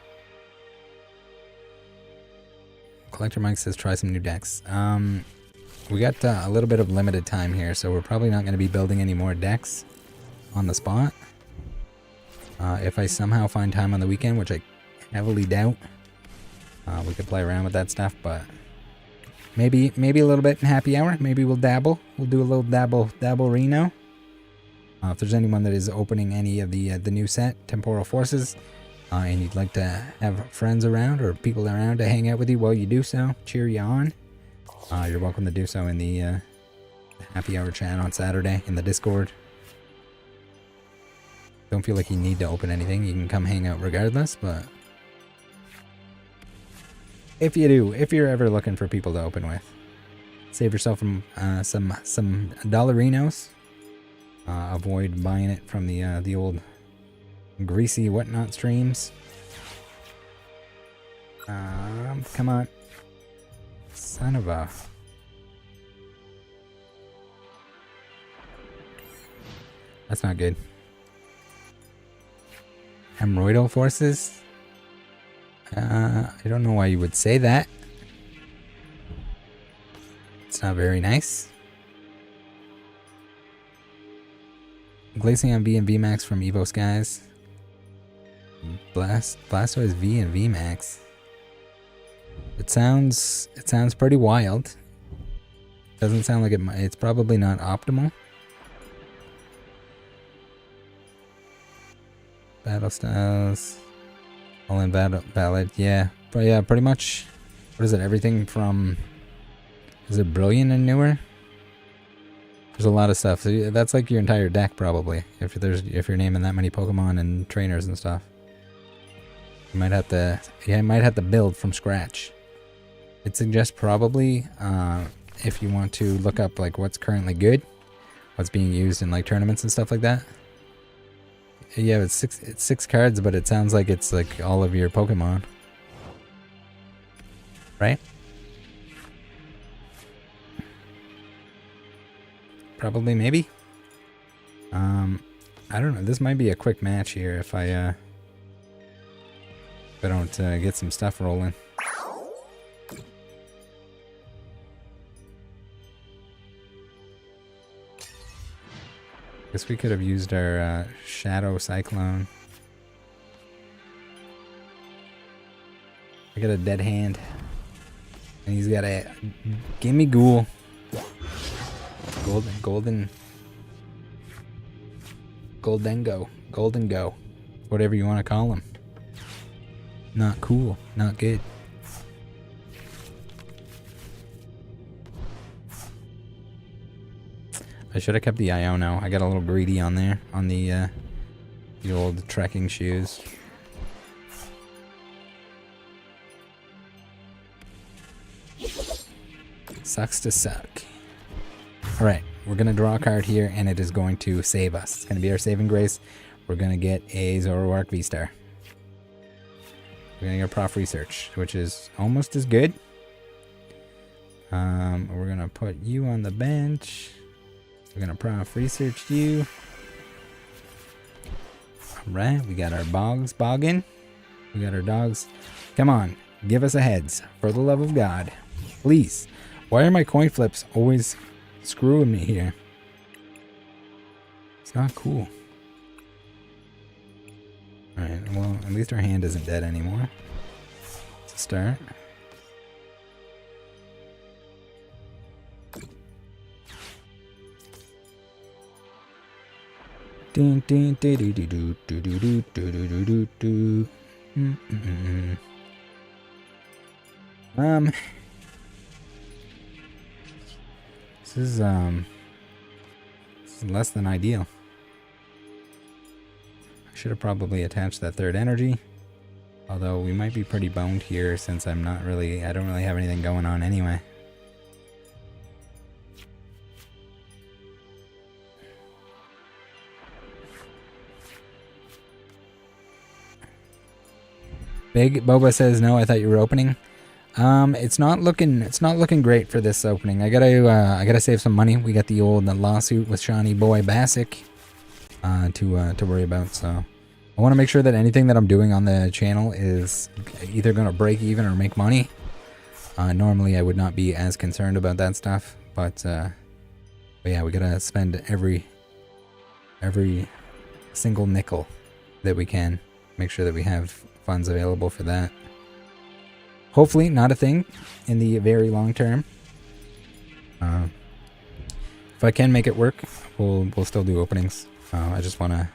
Collector Mike says try some new decks. We got a little bit of limited time here, so we're probably not going to be building any more decks on the spot. If I somehow find time on the weekend, which I heavily doubt, we could play around with that stuff, but maybe a little bit in happy hour. Maybe we'll dabble. We'll do a little dabble Reno. If there's anyone that is opening any of the new set, Temporal Forces, and you'd like to have friends around or people around to hang out with you while you do so, cheer you on, you're welcome to do so in the happy hour chat on Saturday in the Discord. Don't feel like you need to open anything. You can come hang out regardless, but if you do, if you're ever looking for people to open with, save yourself from some dollarinos. Avoid buying it from the old greasy whatnot streams. Come on, son of a. That's not good. Hemorrhoidal forces. I don't know why you would say that. It's not very nice. Glaceon V and VMAX from Evo Skies. Blastoise V and VMAX. It sounds pretty wild. Doesn't sound like it's probably not optimal. Battle styles. All in valid. Yeah. But yeah, pretty much. What is it? Everything from... Is it Brilliant and newer? There's a lot of stuff. So that's like your entire deck probably. If you're naming that many Pokemon and trainers and stuff. You might have to build from scratch. It suggests probably if you want to look up like what's currently good, what's being used in like tournaments and stuff like that. Yeah, it's six cards, but it sounds like it's like all of your Pokemon. Right? Probably, maybe. I don't know. This might be a quick match here if I don't get some stuff rolling. Guess we could have used our Shadow Cyclone. I got a dead hand. And he's got a Gimme Ghoul. Golden Go. Whatever you want to call him. Not cool. Not good. I should have kept the Iono. I got a little greedy on there. On the old trekking shoes. Sucks to suck. Alright, we're going to draw a card here, and it is going to save us. It's going to be our saving grace. We're going to get a Zoroark V-Star. We're going to get Prof Research, which is almost as good. We're going to put you on the bench. We're going to Prof Research you. Alright, we got our Bogs bogging. We got our dogs. Come on, give us a heads. For the love of God. Please. Why are my coin flips always screwing me here? It's not cool. Alright, well, at least our hand isn't dead anymore. It's a start. Ding ding ding ding ding ding ding ding ding ding ding. This is less than ideal. I should have probably attached that third energy. Although we might be pretty boned here since I don't really have anything going on anyway. Big Boba says no. I thought you were opening. It's not looking great for this opening. I gotta save some money. We got the old lawsuit with Shawnee Boy Bassick to worry about. So I want to make sure that anything that I'm doing on the channel is either gonna break even or make money. Normally I would not be as concerned about that stuff, but yeah, we gotta spend every single nickel that we can. Make sure that we have funds available for that. Hopefully not a thing in the very long term. If I can make it work, we'll still do openings. I just wanna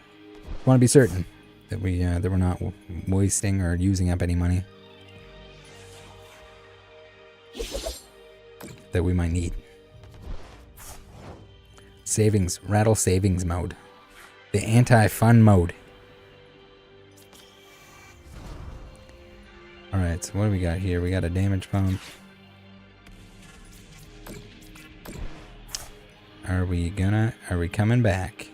be certain that we're not wasting or using up any money that we might need. Savings, Rattle savings mode, the anti-fun mode. Alright, so what do we got here? We got a damage pump. Are we coming back?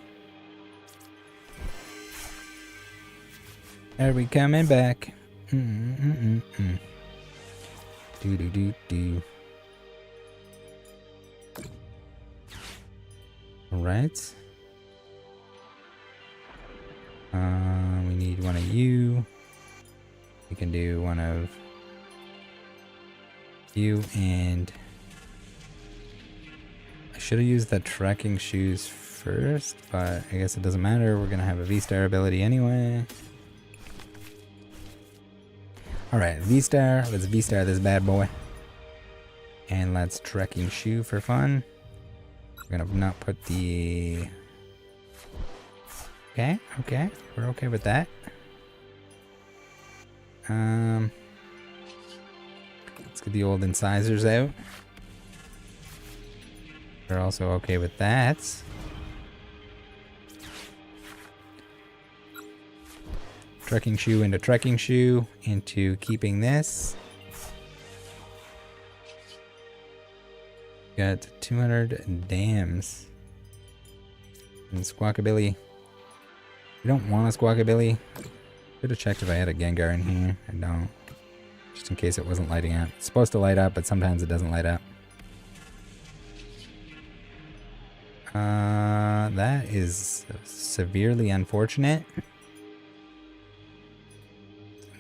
Are we coming back? Do do do do. Alright. We need one of you. We can do one of you, and I should have used the trekking shoes first, but I guess it doesn't matter. We're gonna have a V-Star ability anyway. Alright, V-Star. Let's V-Star this bad boy. And let's trekking shoe for fun. We're gonna not put the... Okay, okay. We're okay with that. Let's get the old incisors out. We're also okay with that. Trekking shoe into keeping this. Got 200 dams. And Squawkabilly. We don't want a Squawkabilly. Should have checked if I had a Gengar in here. I don't. Just in case it wasn't lighting up. It's supposed to light up, but sometimes it doesn't light up. That is severely unfortunate.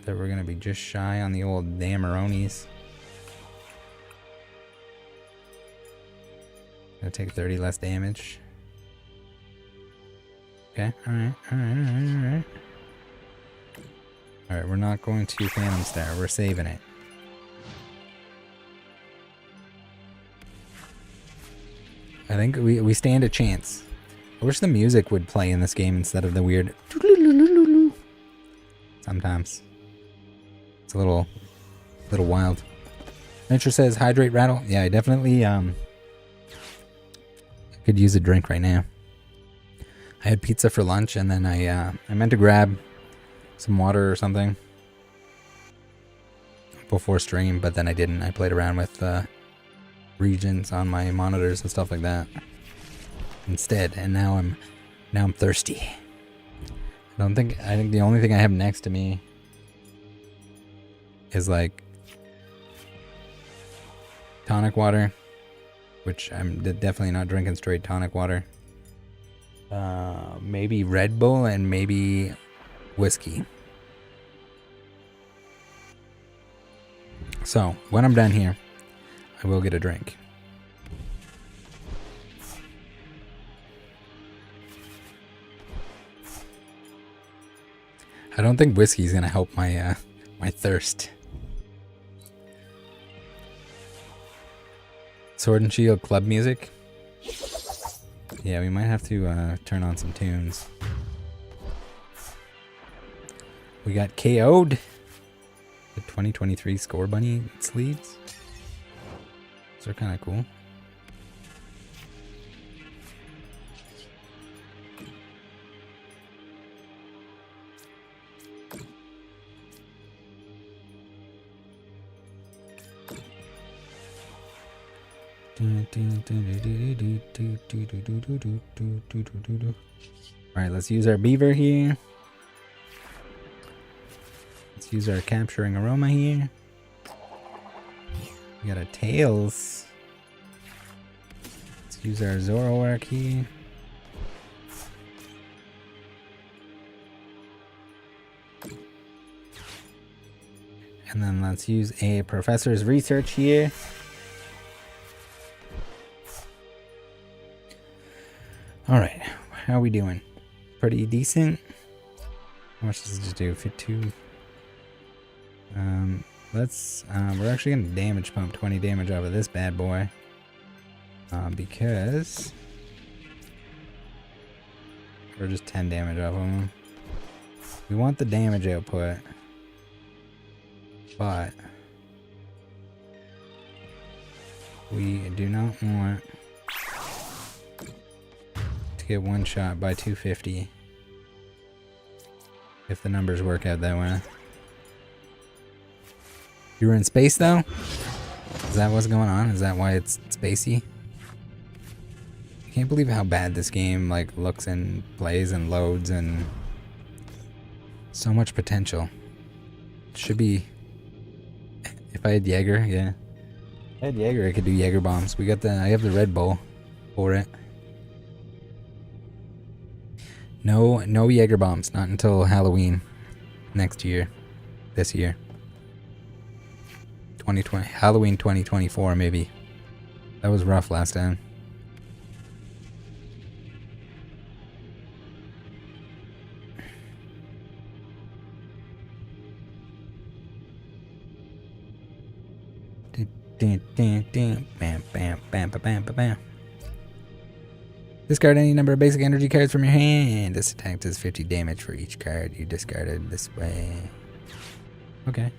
That we're gonna be just shy on the old Dameronis. Gonna take 30 less damage. Okay, alright. Alright, we're not going to Phantom Star, we're saving it. I think we stand a chance. I wish the music would play in this game instead of the weird sometimes. It's a little wild. Nature says hydrate Rattle. Yeah, I definitely could use a drink right now. I had pizza for lunch and then I meant to grab some water or something before stream, but then I didn't. I played around with regions on my monitors and stuff like that instead, and now I'm thirsty. I think the only thing I have next to me is like tonic water, which I'm definitely not drinking straight tonic water. Maybe Red Bull and maybe whiskey. So when I'm done here, I will get a drink. I don't think whiskey is gonna help my my thirst. Sword and Shield club music. Yeah, we might have to turn on some tunes. We got KO'd. The 2023 Score Bunny sleeves. Those are kind of cool. Alright, let's use our beaver here. Let's use our capturing aroma here. We got a tails. Let's use our Zoroark here. And then let's use a Professor's Research here. Alright, how are we doing? Pretty decent. How much does this do? 52. We're actually gonna damage pump 20 damage off of this bad boy. Because we're just 10 damage off of him. We want the damage output, but we do not want to get one shot by 250 if the numbers work out that way. You were in space though? Is that what's going on? Is that why it's spacey? I can't believe how bad this game like looks and plays and loads, and so much potential. Should be. If I had Jaeger, yeah. If I had Jaeger, I could do Jaeger bombs. I have the Red Bull for it. No Jaeger bombs, not until Halloween next year. This year. 2020, Halloween 2024 maybe. That was rough last time. Bam, bam, bam, bam, bam, bam, bam. Discard any number of basic energy cards from your hand. This attack does 50 damage for each card you discarded this way. Okay.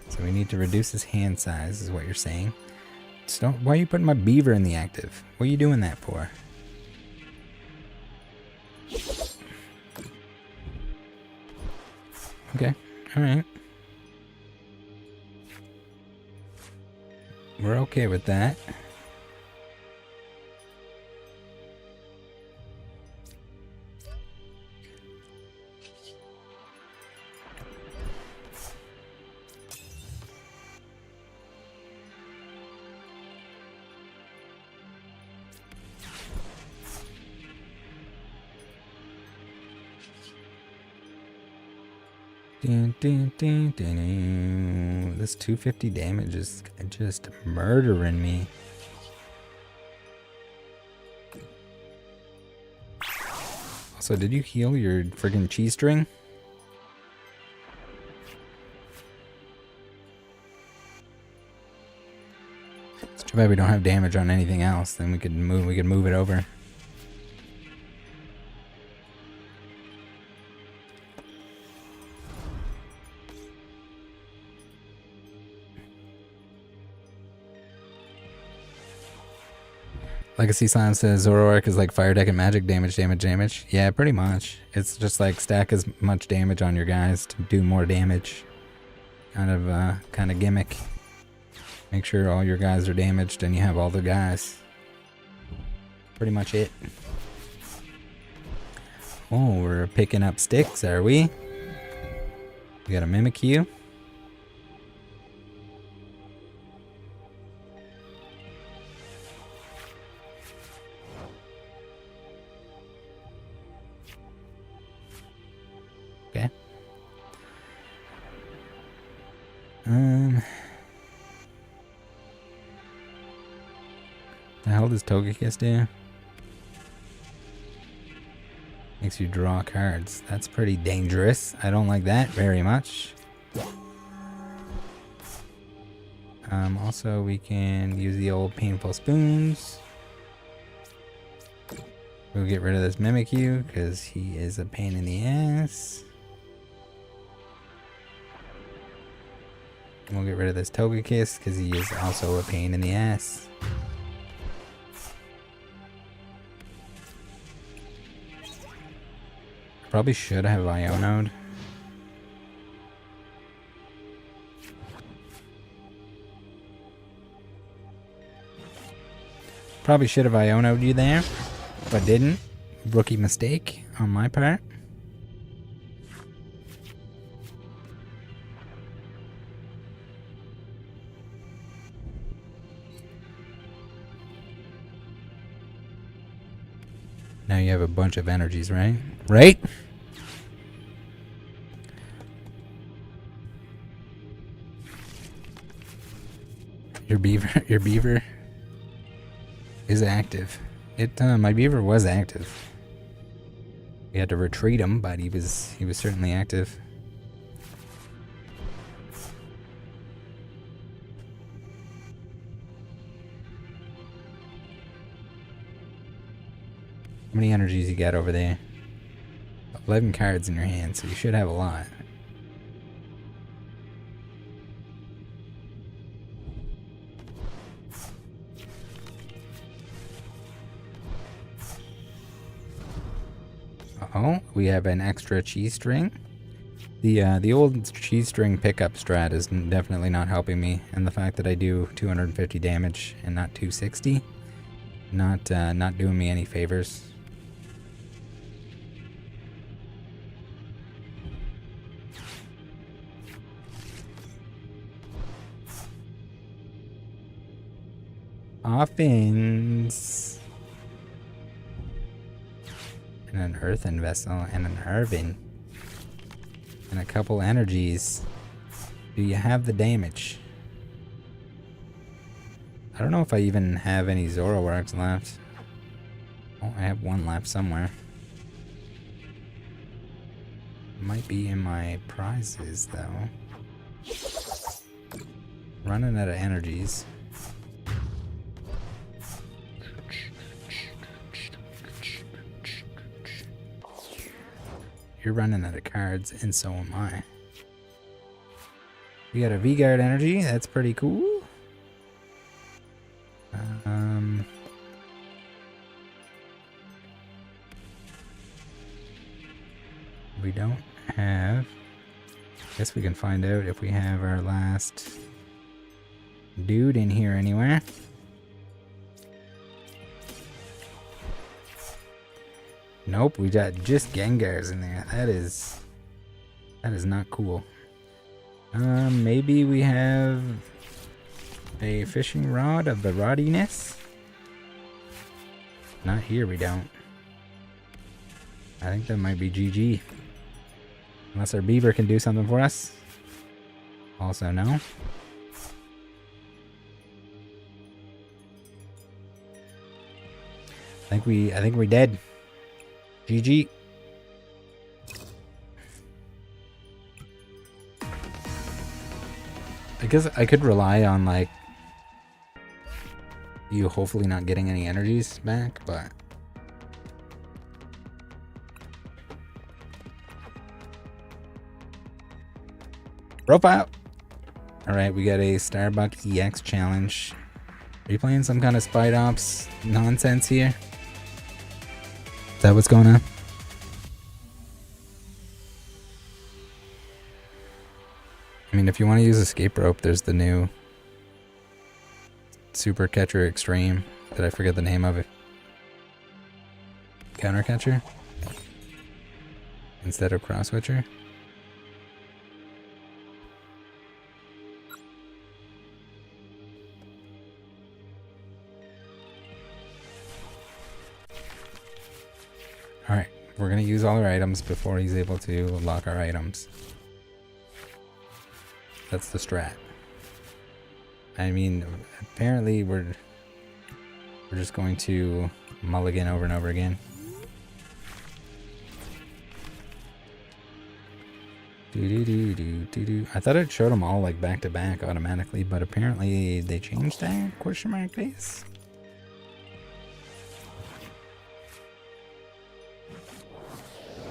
So we need to reduce his hand size, is what you're saying. So why are you putting my beaver in the active? What are you doing that for? Okay. Alright. We're okay with that. This 250 damage is just murdering me. Also, did you heal your friggin' cheese string? It's too bad we don't have damage on anything else. Then we could move it over. Legacy Slime says Zoroark is like fire deck and magic damage. Yeah, pretty much. It's just like stack as much damage on your guys to do more damage. Kind of gimmick. Make sure all your guys are damaged and you have all the guys. Pretty much it. Oh, we're picking up sticks, are we? We got a Mimikyu. Okay. The hell does Togekiss do? Makes you draw cards. That's pretty dangerous. I don't like that very much. Also, we can use the old painful spoons. We'll get rid of this Mimikyu because he is a pain in the ass. We'll get rid of this Togekiss because he is also a pain in the ass. Probably should have Iono'd. Probably should have Iono'd you there, but didn't. Rookie mistake on my part. Now you have a bunch of energies, right? Right? Your beaver is active. My beaver was active. We had to retreat him, but he was certainly active. How many energies you got over there? 11 cards in your hand, so you should have a lot. Uh-oh, we have an extra cheese string. The old cheese string pickup strat is definitely not helping me, and the fact that I do 250 damage and not 260, not doing me any favors. Offense. And an earthen vessel and an Irvin. And a couple energies. Do you have the damage? I don't know if I even have any Zoroarks left. Oh, I have one left somewhere. Might be in my prizes though. Running out of energies. You're running out of cards, and so am I. We got a V-Guard energy. That's pretty cool. We don't have... Guess we can find out if we have our last dude in here anywhere. Nope, we got just Gengars in there. That is not cool. Maybe we have a fishing rod of the roddiness. Not here, we don't. I think that might be GG. Unless our beaver can do something for us. Also, no. I think we're dead. GG. I guess I could rely on, like, you hopefully not getting any energies back, but... Rope out! Alright, we got a Starbuck EX challenge. Are you playing some kind of Spite Ops nonsense here? Is that what's going on? I mean, if you want to use escape rope, there's the new Super Catcher Extreme. Did I forget the name of it? Counter Catcher? Instead of Cross Switcher? Alright, we're going to use all our items before he's able to lock our items. That's the strat. I mean, apparently we're just going to mulligan over and over again. I thought it showed them all like back to back automatically, but apparently they changed that? Question mark face?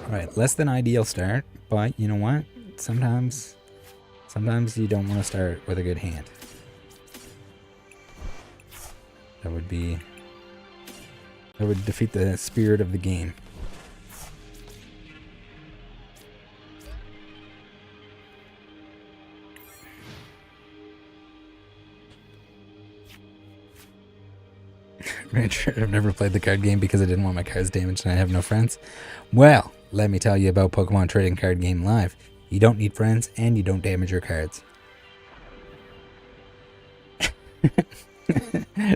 Alright, less than ideal start, but you know what? Sometimes you don't want to start with a good hand. That would defeat the spirit of the game. I've never played the card game because I didn't want my cards damaged and I have no friends. Well, let me tell you about Pokemon Trading Card Game Live. You don't need friends and you don't damage your cards.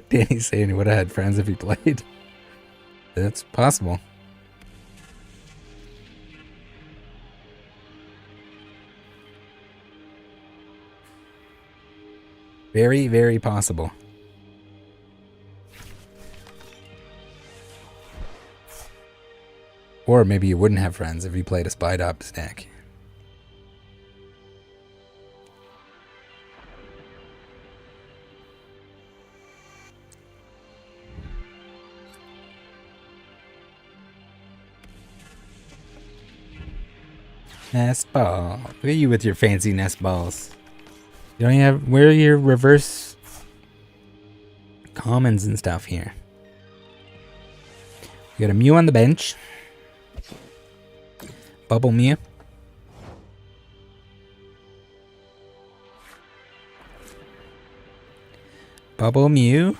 Danny's saying he would have had friends if he played. That's possible. Very, very possible. Or maybe you wouldn't have friends if you played a Spite Ops deck. Nest ball. Look at you with your fancy nest balls. You don't even have... Where are your reverse commons and stuff here? We got a Mew on the bench. Bubble Mew. Bubble Mew.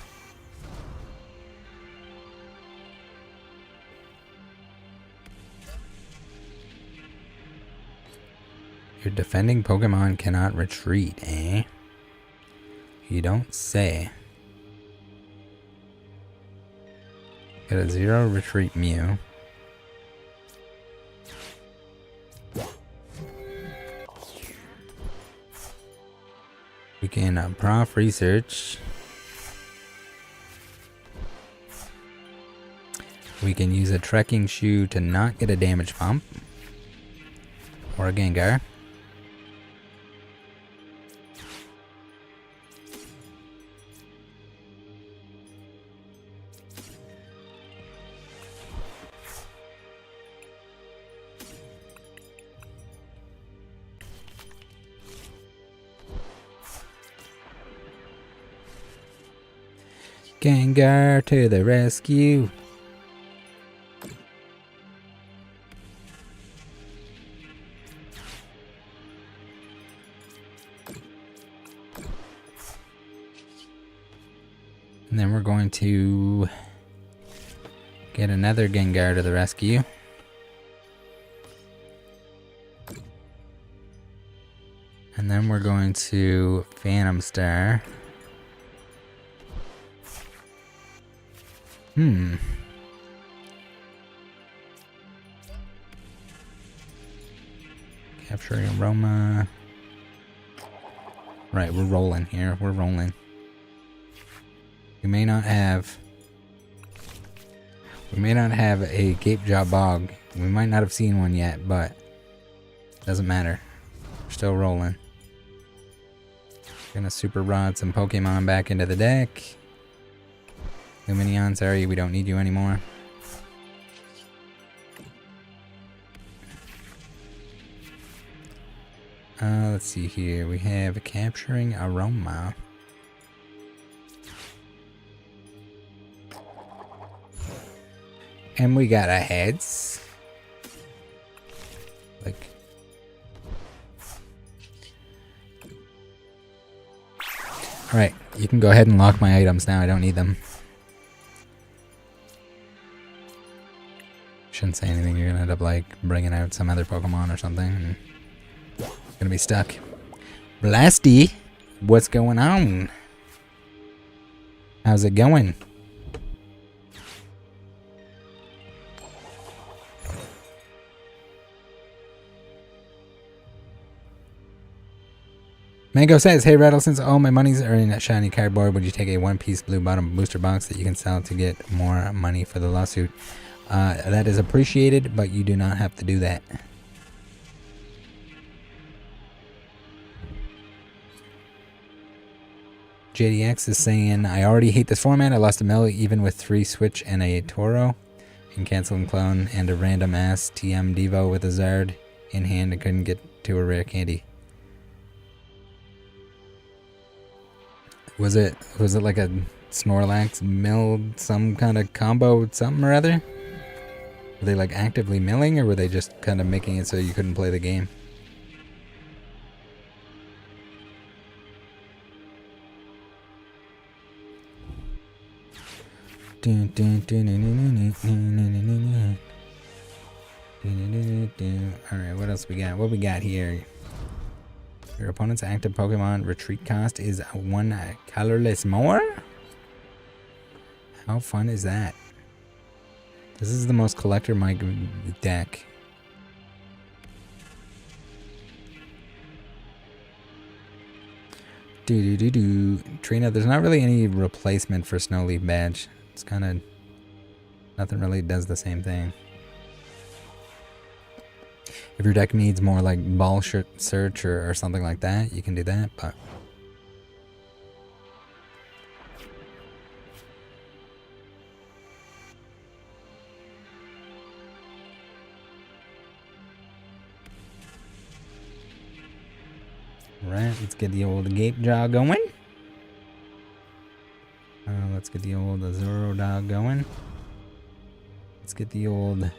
Your defending Pokemon cannot retreat, eh? You don't say. Got a 0 retreat Mew. We can prof research. We can use a trekking shoe to not get a damage bump. Or a Gengar. Gengar to the rescue. And then we're going to get another Gengar to the rescue. And then we're going to Phantom Star. Capturing Aroma. Right, we're rolling here. We're rolling. We may not have a Gapejaw Bog. We might not have seen one yet, but doesn't matter. We're still rolling. Gonna Super Rod some Pokemon back into the deck. Lumineon, sorry, we don't need you anymore. Let's see here. We have Capturing Aroma. And we got a Heads. Like. Alright, you can go ahead and lock my items now. I don't need them. Shouldn't say anything. You're gonna end up like bringing out some other Pokemon or something. And gonna be stuck. Blasty, what's going on? How's it going? Mango says, hey Rattle, since all my monies are in a shiny cardboard, would you take a one-piece blue bottom booster box that you can sell to get more money for the lawsuit? That is appreciated, but you do not have to do that. JDX is saying, I already hate this format. I lost a mill even with 3 Switch and a Toro. And Cancel and Clone and a random ass TM Devo with a Zard in hand and couldn't get to a rare candy. Was it like a Snorlax milled some kind of combo something or other? Were they like actively milling, or were they just kind of making it so you couldn't play the game? Alright, what else we got? What we got here? Your opponent's active Pokemon retreat cost is 1 colorless more? How fun is that? This is the most collector mic deck. Trina, there's not really any replacement for Snowleaf Badge. It's kind of... nothing really does the same thing. If your deck needs more like ball search or something like that, you can do that, but... Alright, let's get the old Gapejaw going. Let's get the old Azuro Dog going. Let's get the old...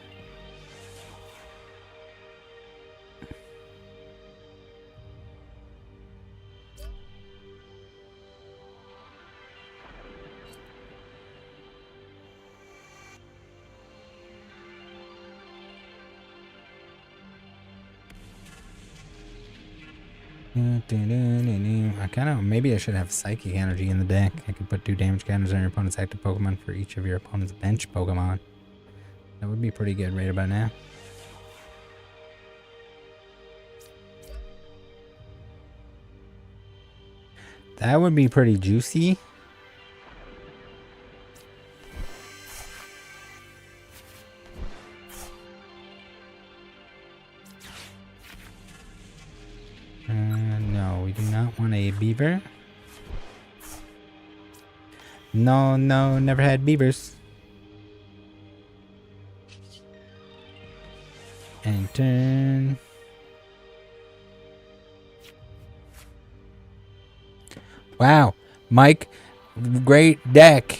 I kind of, maybe I should have Psychic Energy in the deck. I could put 2 damage counters on your opponent's active Pokemon for each of your opponent's bench Pokemon. That would be pretty good right about now. That would be pretty juicy. No, we do not want a beaver. No, never had beavers. And turn. Wow, Mike, great deck.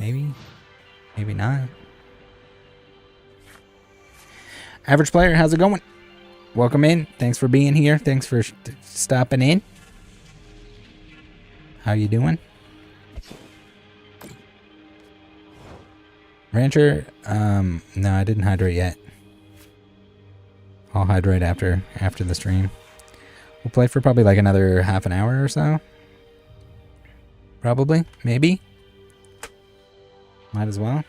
Maybe. Maybe not. Average player, how's it going? Welcome in. Thanks for being here. Thanks for stopping in. How you doing? Rancher, no, I didn't hydrate yet. I'll hydrate after the stream. We'll play for probably like another half an hour or so. Probably, maybe. Might as well.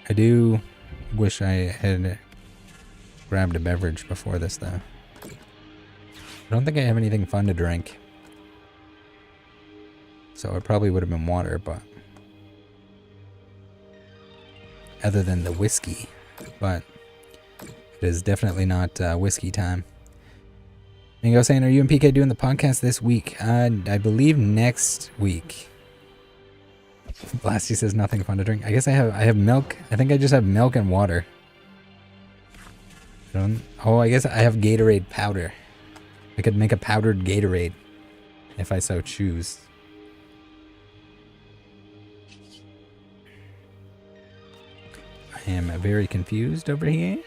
I do wish I had grabbed a beverage before this though. I don't think I have anything fun to drink. So it probably would have been water, but other than the whiskey, but it is definitely not whiskey time. Mingo saying, are you and PK doing the podcast this week? I believe next week. Blasty says nothing fun to drink. I guess I have milk. I think I just have milk and water. I guess I have Gatorade powder. I could make a powdered Gatorade if I so choose. I am very confused over here.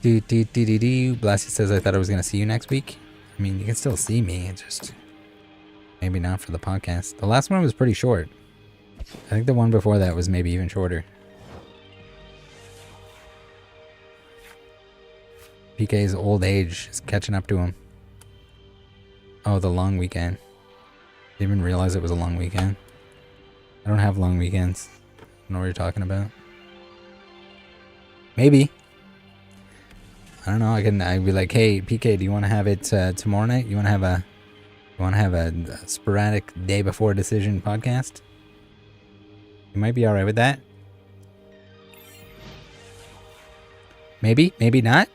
Blasty says, I thought I was going to see you next week. I mean, you can still see me. It's just maybe not for the podcast. The last one was pretty short. I think the one before that was maybe even shorter. PK's old age is catching up to him. Oh, the long weekend. Didn't even realize it was a long weekend. I don't have long weekends. I don't know what you're talking about. Maybe. I don't know. I'd be like, hey, PK, do you want to have it tomorrow night? You want to have a sporadic day before decision podcast? You might be all right with that. Maybe, maybe not.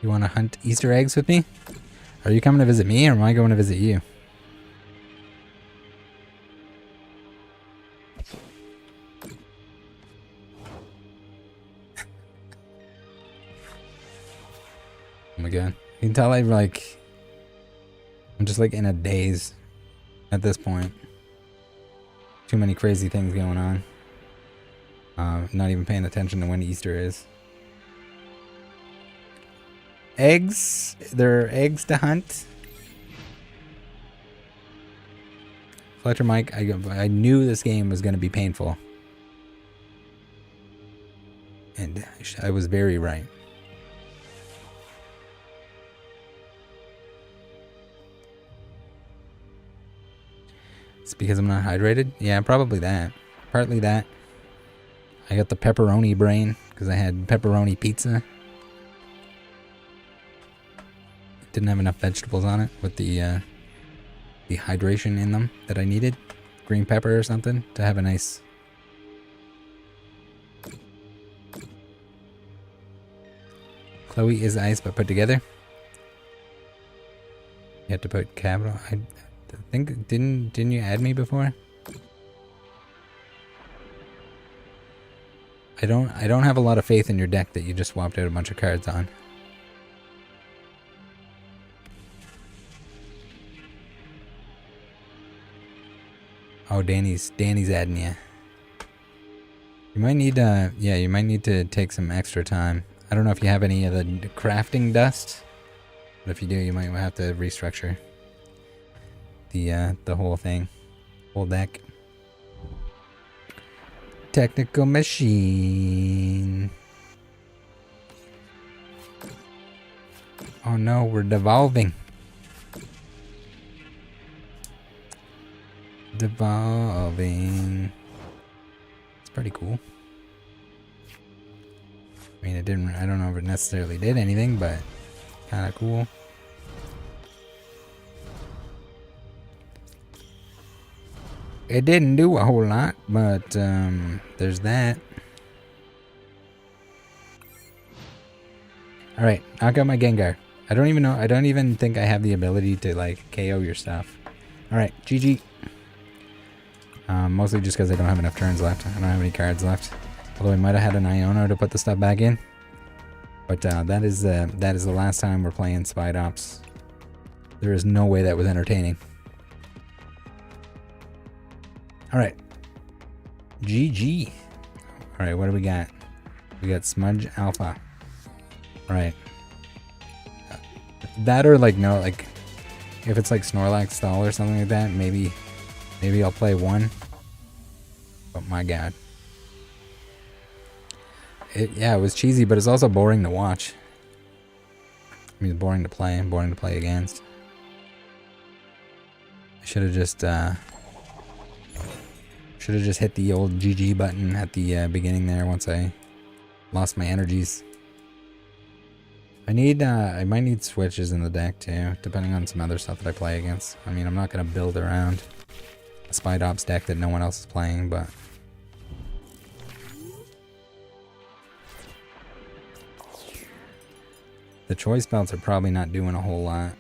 You want to hunt Easter eggs with me? Are you coming to visit me or am I going to visit you? Oh my god. You can tell I'm just like in a daze at this point. Too many crazy things going on. Not even paying attention to when Easter is. Eggs? There are eggs to hunt? Fletcher Mike, I knew this game was going to be painful. And I was very right. It's because I'm not hydrated? Yeah, probably that. Partly that. I got the pepperoni brain because I had pepperoni pizza. Didn't have enough vegetables on it with the hydration in them that I needed. Green pepper or something to have a nice... Chloe is ice but put together. You have to put capital. I think didn't you add me before? I don't have a lot of faith in your deck that you just swapped out a bunch of cards on. Oh, Danny's adding you. You might need you might need to take some extra time. I don't know if you have any of the crafting dust, but if you do, you might have to restructure the whole thing, whole deck. Technical machine. Oh no, we're devolving. Devolving. It's pretty cool. I mean, I don't know if it necessarily did anything, but kind of cool. It didn't do a whole lot, but there's that. Alright, knock out my Gengar. I don't even think I have the ability to like KO your stuff. Alright, GG. Mostly just because I don't have enough turns left. I don't have any cards left. Although I might have had an Iono to put the stuff back in. But that is the last time we're playing Spidops. There is no way that was entertaining. Alright. GG. Alright, what do we got? We got Smudge Alpha. Alright. That or like, no, like, if it's like Snorlax Stall or something like that, maybe I'll play one. But my god. Yeah, it was cheesy, but it's also boring to watch. I mean, it's boring to play and boring to play against. I should have just hit the old GG button at the beginning there once I lost my energies. I might need switches in the deck too, depending on some other stuff that I play against. I mean, I'm not gonna build around a Spidops deck that no one else is playing, but the choice belts are probably not doing a whole lot.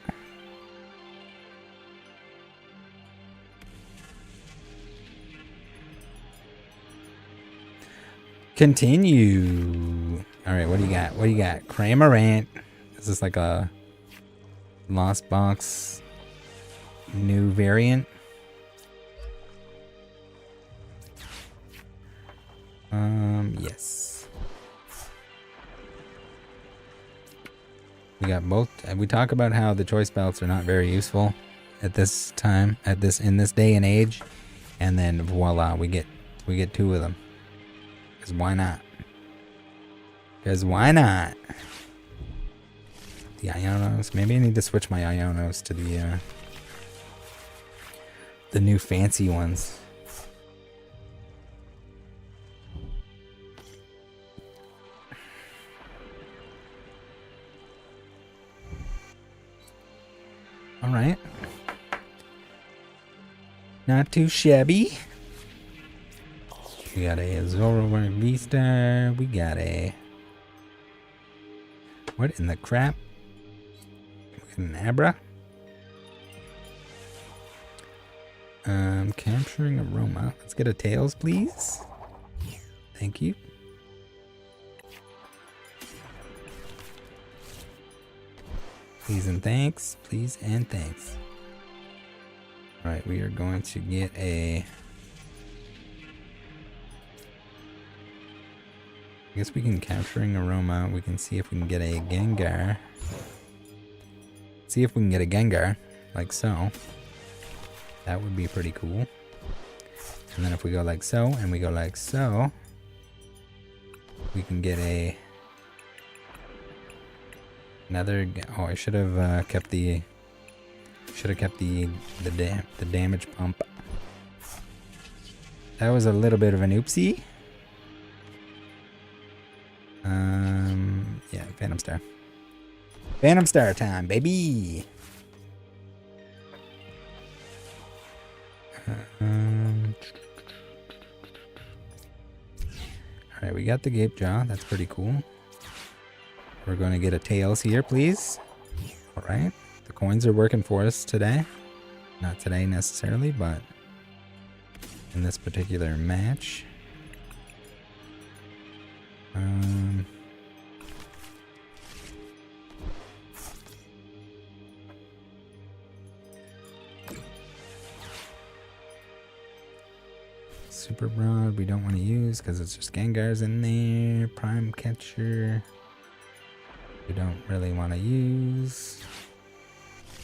Continue. Alright, what do you got? What do you got? Cramorant. Is this like a Lost Box new variant? Yes. We got both. We talk about how the choice belts are not very useful at this time, in this day and age, and then voila, we get two of them. Cause why not? Cause why not? The Ionos. Maybe I need to switch my Ionos to the new fancy ones. All right. Not too shabby. We got a Zoroark V-Star. We got a... What in the crap? We got an Abra. Capturing Aroma. Let's get a Tails, please. Thank you. Please and thanks. Please and thanks. Alright, we are going to get a... I guess we can Capturing Aroma. We can see if we can get a Gengar. See if we can get a Gengar, like so. That would be pretty cool. And then if we go like so, and we go like so, we can get a... Another... Oh, I should have kept the... Should have kept the damage pump. That was a little bit of an oopsie. Yeah, Phantom Star. Phantom Star time, baby! Alright, we got the Gape Jaw. That's pretty cool. We're going to get a Tails here, please. Alright. The coins are working for us today. Not today necessarily, but in this particular match. Super Broad we don't want to use because it's just Gengar's in there. Prime Catcher we don't really want to use.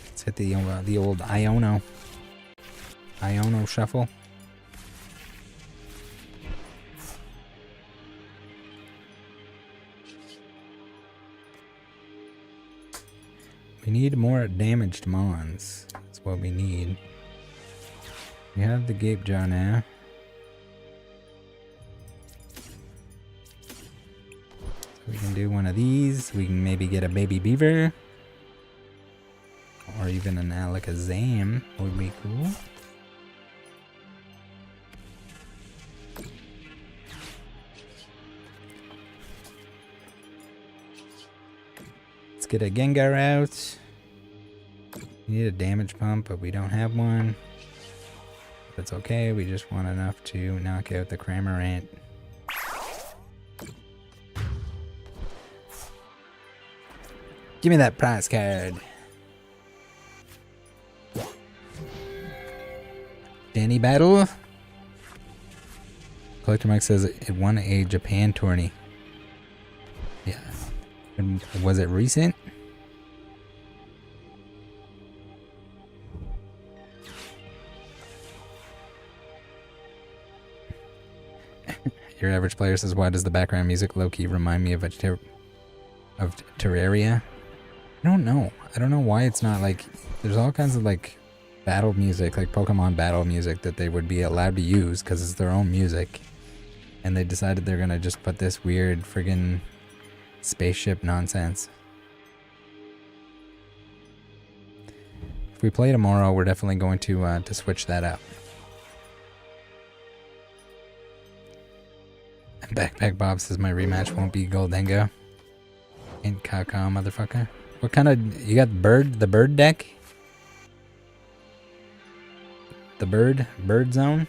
Let's hit the old Iono shuffle. We need more damaged Mons. That's what we need. We have the Gape Jaw now. So we can do one of these. We can maybe get a Baby Beaver. Or even an Alakazam would be cool. get a Gengar out. We need a damage pump, but we don't have one. That's okay, we just want enough to knock out the Cramorant. Give me that prize card. Danny battle. Collector Mike says it won a Japan tourney. Yeah. And was it recent? Your average player says, why does the background music low-key remind me of Terraria? I don't know. I don't know why it's not like... There's all kinds of like battle music, like Pokemon battle music that they would be allowed to use because it's their own music. And they decided they're going to just put this weird friggin' spaceship nonsense. If we play tomorrow, we're definitely going to switch that up. And Backpack Bob says my rematch won't be Goldengo. Ain't caca, motherfucker. What kind of... You got the bird deck? The bird zone?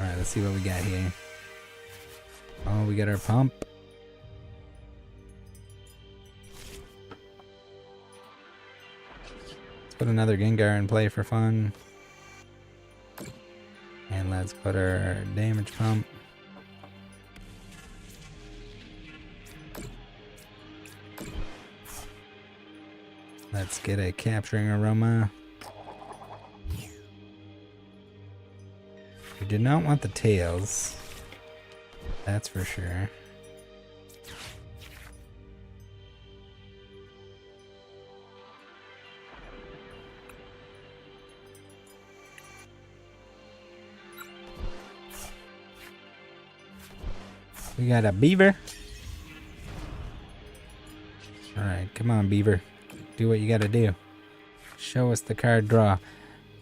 Alright, let's see what we got here. Oh, we got our pump. Let's put another Gengar in play for fun. And let's put our damage pump. Let's get a capturing aroma. We did not want the tails. That's for sure. We got a beaver. Alright, come on, beaver. Do what you gotta do. Show us the card draw.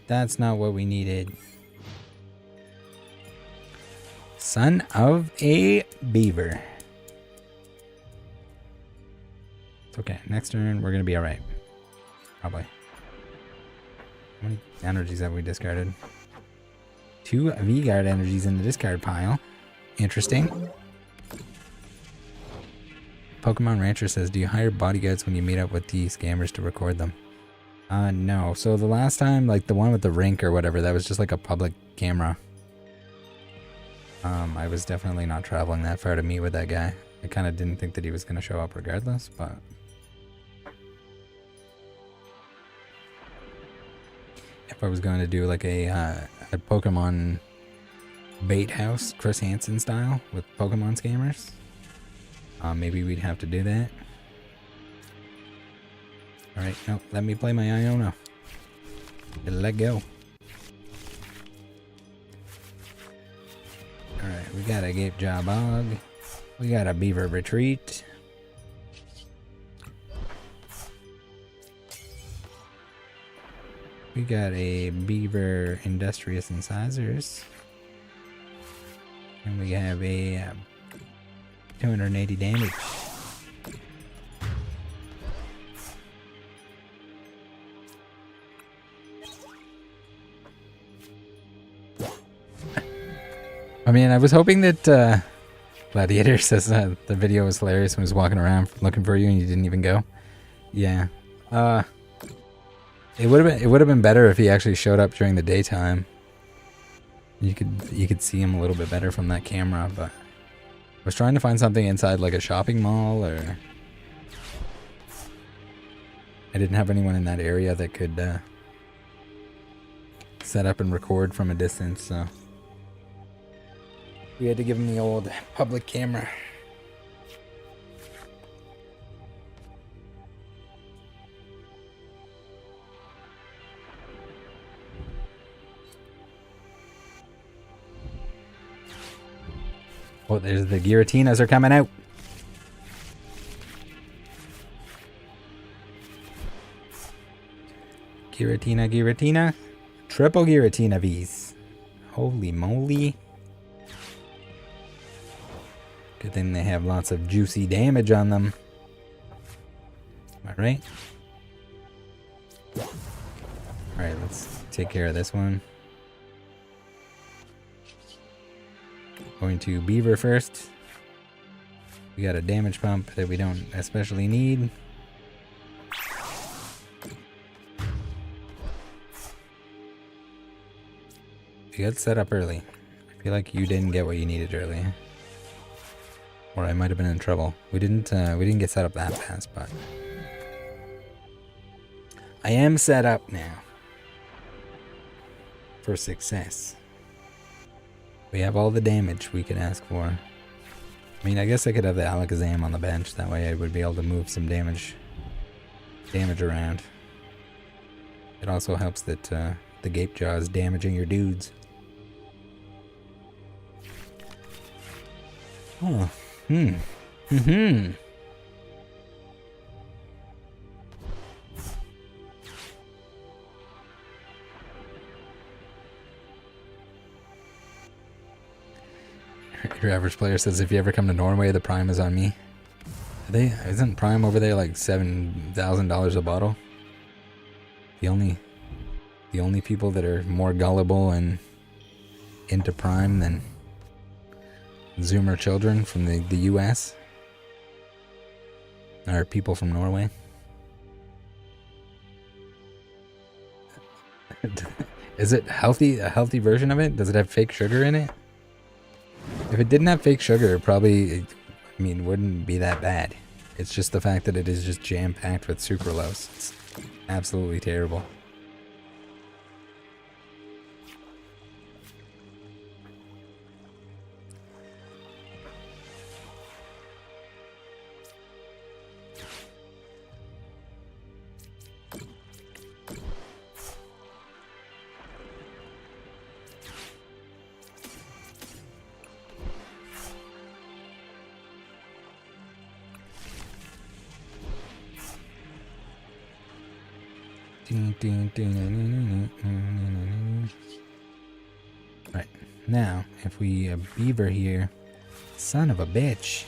That's not what we needed. Son of a beaver. It's okay. Next turn, we're gonna be alright. Probably. How many energies have we discarded? 2 V-Guard energies in the discard pile. Interesting. Pokemon Rancher says, do you hire bodyguards when you meet up with the scammers to record them? No. So the last time, like the one with the rink or whatever, that was just like a public camera. I was definitely not traveling that far to meet with that guy. I kind of didn't think that he was going to show up regardless, but... If I was going to do like a Pokemon bait house, Chris Hansen style, with Pokemon scammers, maybe we'd have to do that. Alright, no, let me play my Iona. Let go. Alright, we got a Gape Jaw Bog. We got a Beaver Retreat. We got a Beaver Industrious Incisors. And we have a 280 damage. I mean, I was hoping that Gladiator says the video was hilarious when he was walking around looking for you and you didn't even go. Yeah. It would have been better if he actually showed up during the daytime. You could see him a little bit better from that camera, but I was trying to find something inside like a shopping mall, or I didn't have anyone in that area that could set up and record from a distance, so we had to give him the old public camera. Oh, there's the Giratinas are coming out. Giratina, Giratina. Triple Giratina V's. Holy moly. Good thing they have lots of juicy damage on them. Am I right? Alright, let's take care of this one. Going to Beaver first. We got a damage pump that we don't especially need. You got set up early. I feel like you didn't get what you needed early. Or I might have been in trouble. We didn't get set up that fast, but I am set up now for success. We have all the damage we could ask for. I mean, I guess I could have the Alakazam on the bench. That way I would be able to move some damage around. It also helps that the Gape Jaw is damaging your dudes. Oh. Mm-hmm. Your average player says if you ever come to Norway, the Prime is on me. Isn't Prime over there like $7,000 a bottle? The only people that are more gullible and into Prime than Zoomer children from the US are people from Norway. Is it healthy? A healthy version of it? Does it have fake sugar in it? If it didn't have fake sugar, it probably, I mean, wouldn't be that bad. It's just the fact that it is just jam-packed with sucralose. It's absolutely terrible. Right, now, if we Beaver here, son of a bitch.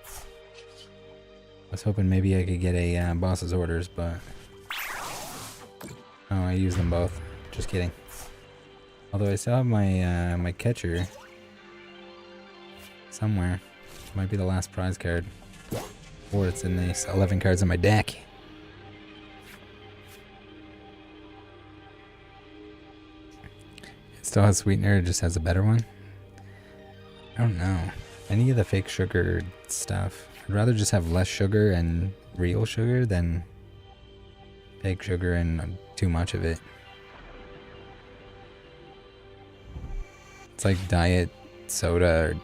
I was hoping maybe I could get a boss's orders, but oh, I used them both. Just kidding. Although I still have my my catcher somewhere. Might be the last prize card, or it's in these 11 cards in my deck. Still has sweetener, it just has a better one. I don't know. Any of the fake sugar stuff. I'd rather just have less sugar and real sugar than fake sugar and too much of it. It's like diet soda or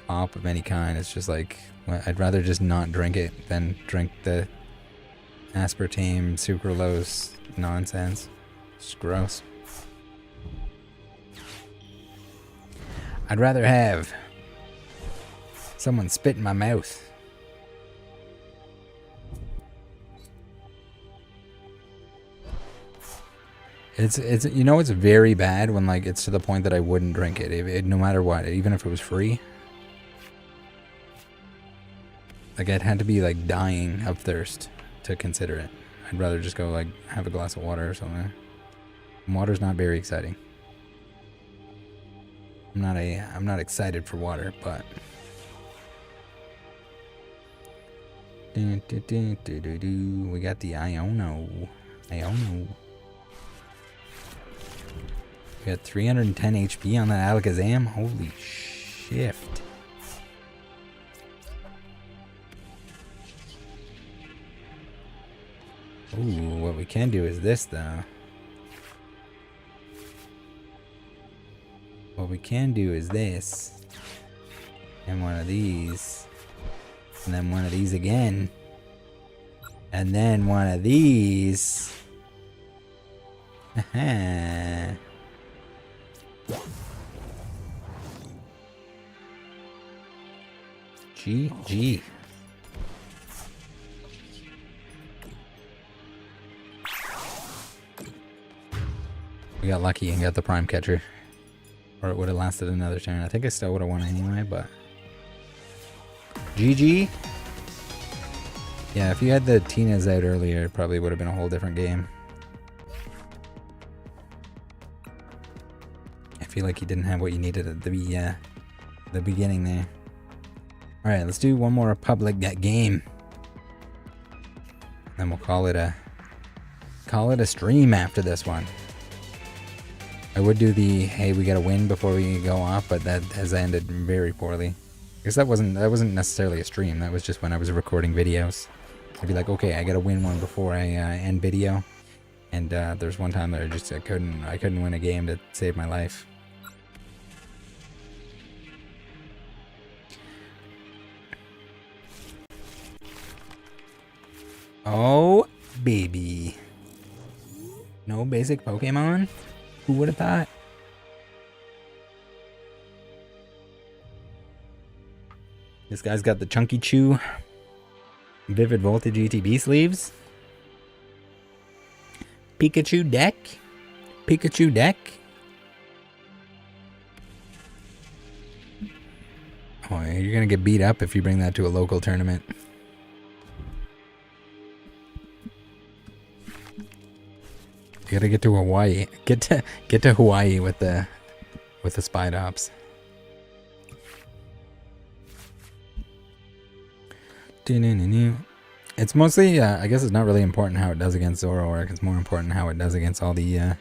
pop of any kind. It's just like, I'd rather just not drink it than drink the aspartame, sucralose nonsense. It's gross. I'd rather have someone spit in my mouth. It's you know, it's very bad when like it's to the point that I wouldn't drink it, no matter what, even if it was free. Like I'd had to be like dying of thirst to consider it. I'd rather just go like have a glass of water or something. And water's not very exciting. I'm not excited for water, but we got the Iono. We got 310 HP on that Alakazam. Holy shift. Ooh, what we can do is this though. What we can do is this, and one of these, and then one of these again, and then one of these. GG. We got lucky and got the prime catcher. Or it would have lasted another turn. I think I still would have won anyway, but... GG! Yeah, if you had the Tinas out earlier, it probably would have been a whole different game. I feel like you didn't have what you needed at the beginning there. Alright, let's do one more public game. Then we'll call it a stream after this one. I would do the hey, we gotta win before we go off, but that has ended very poorly. Because that wasn't necessarily a stream. That was just when I was recording videos. I'd be like, okay, I gotta win one before I end video. And there's one time that I couldn't win a game to save my life. Oh, baby. No basic Pokemon? Who would have thought? This guy's got the Chunky Chew Vivid Voltage ETB sleeves. Pikachu deck. Pikachu deck. Oh, you're gonna get beat up if you bring that to a local tournament. You gotta get to Hawaii. Get to Hawaii with the Spidops. It's mostly, I guess it's not really important how it does against Zoroark. It's more important how it does against all the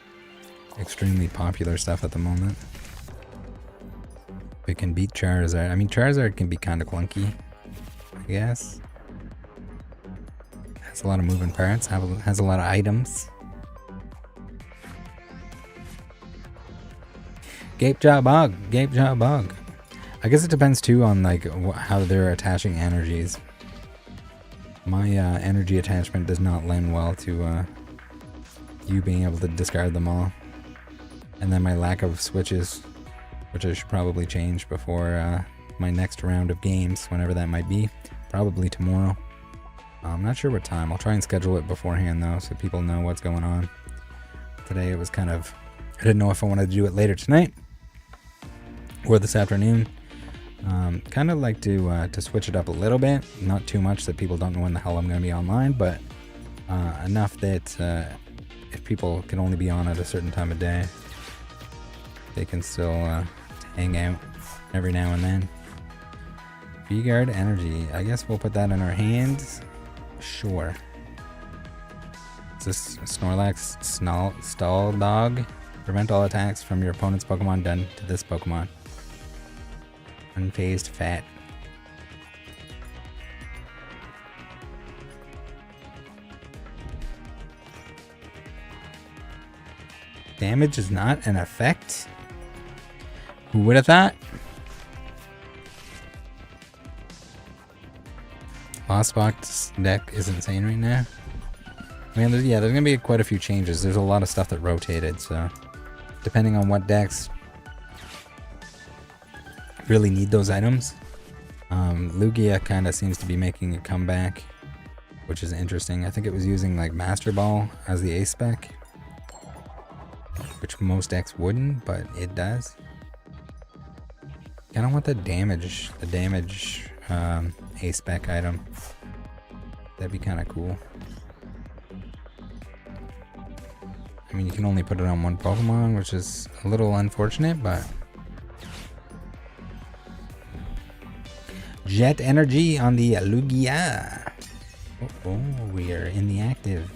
extremely popular stuff at the moment. It can beat Charizard. I mean, Charizard can be kind of clunky, I guess. Has a lot of moving parts. Has a lot of items. Gapejaw Bug. Gapejaw Bug. I guess it depends too on like how they're attaching energies. My energy attachment does not lend well to you being able to discard them all. And then my lack of switches, which I should probably change before my next round of games, whenever that might be. Probably tomorrow. I'm not sure what time. I'll try and schedule it beforehand though, so people know what's going on. Today it was kind of... I didn't know if I wanted to do it later tonight or this afternoon. Kind of like to switch it up a little bit. Not too much that people don't know when the hell I'm going to be online, but enough that if people can only be on at a certain time of day, they can still hang out every now and then. V-Guard Energy. I guess we'll put that in our hands. Sure. Is this Snorlax Stall Dog? Prevent all attacks from your opponent's Pokemon done to this Pokemon. Unfazed Fat. Damage is not an effect? Who would have thought? Lost Box deck is insane right now. I mean, there's going to be quite a few changes. There's a lot of stuff that rotated, so... Depending on what decks really need those items. Lugia kind of seems to be making a comeback, which is interesting. I think it was using like Master Ball as the ace spec, which most decks wouldn't, but it does. I don't want the damage ace spec item. That'd be kind of cool. I mean, you can only put it on one Pokemon, which is a little unfortunate, but... Jet Energy on the Lugia. Oh, we are in the active.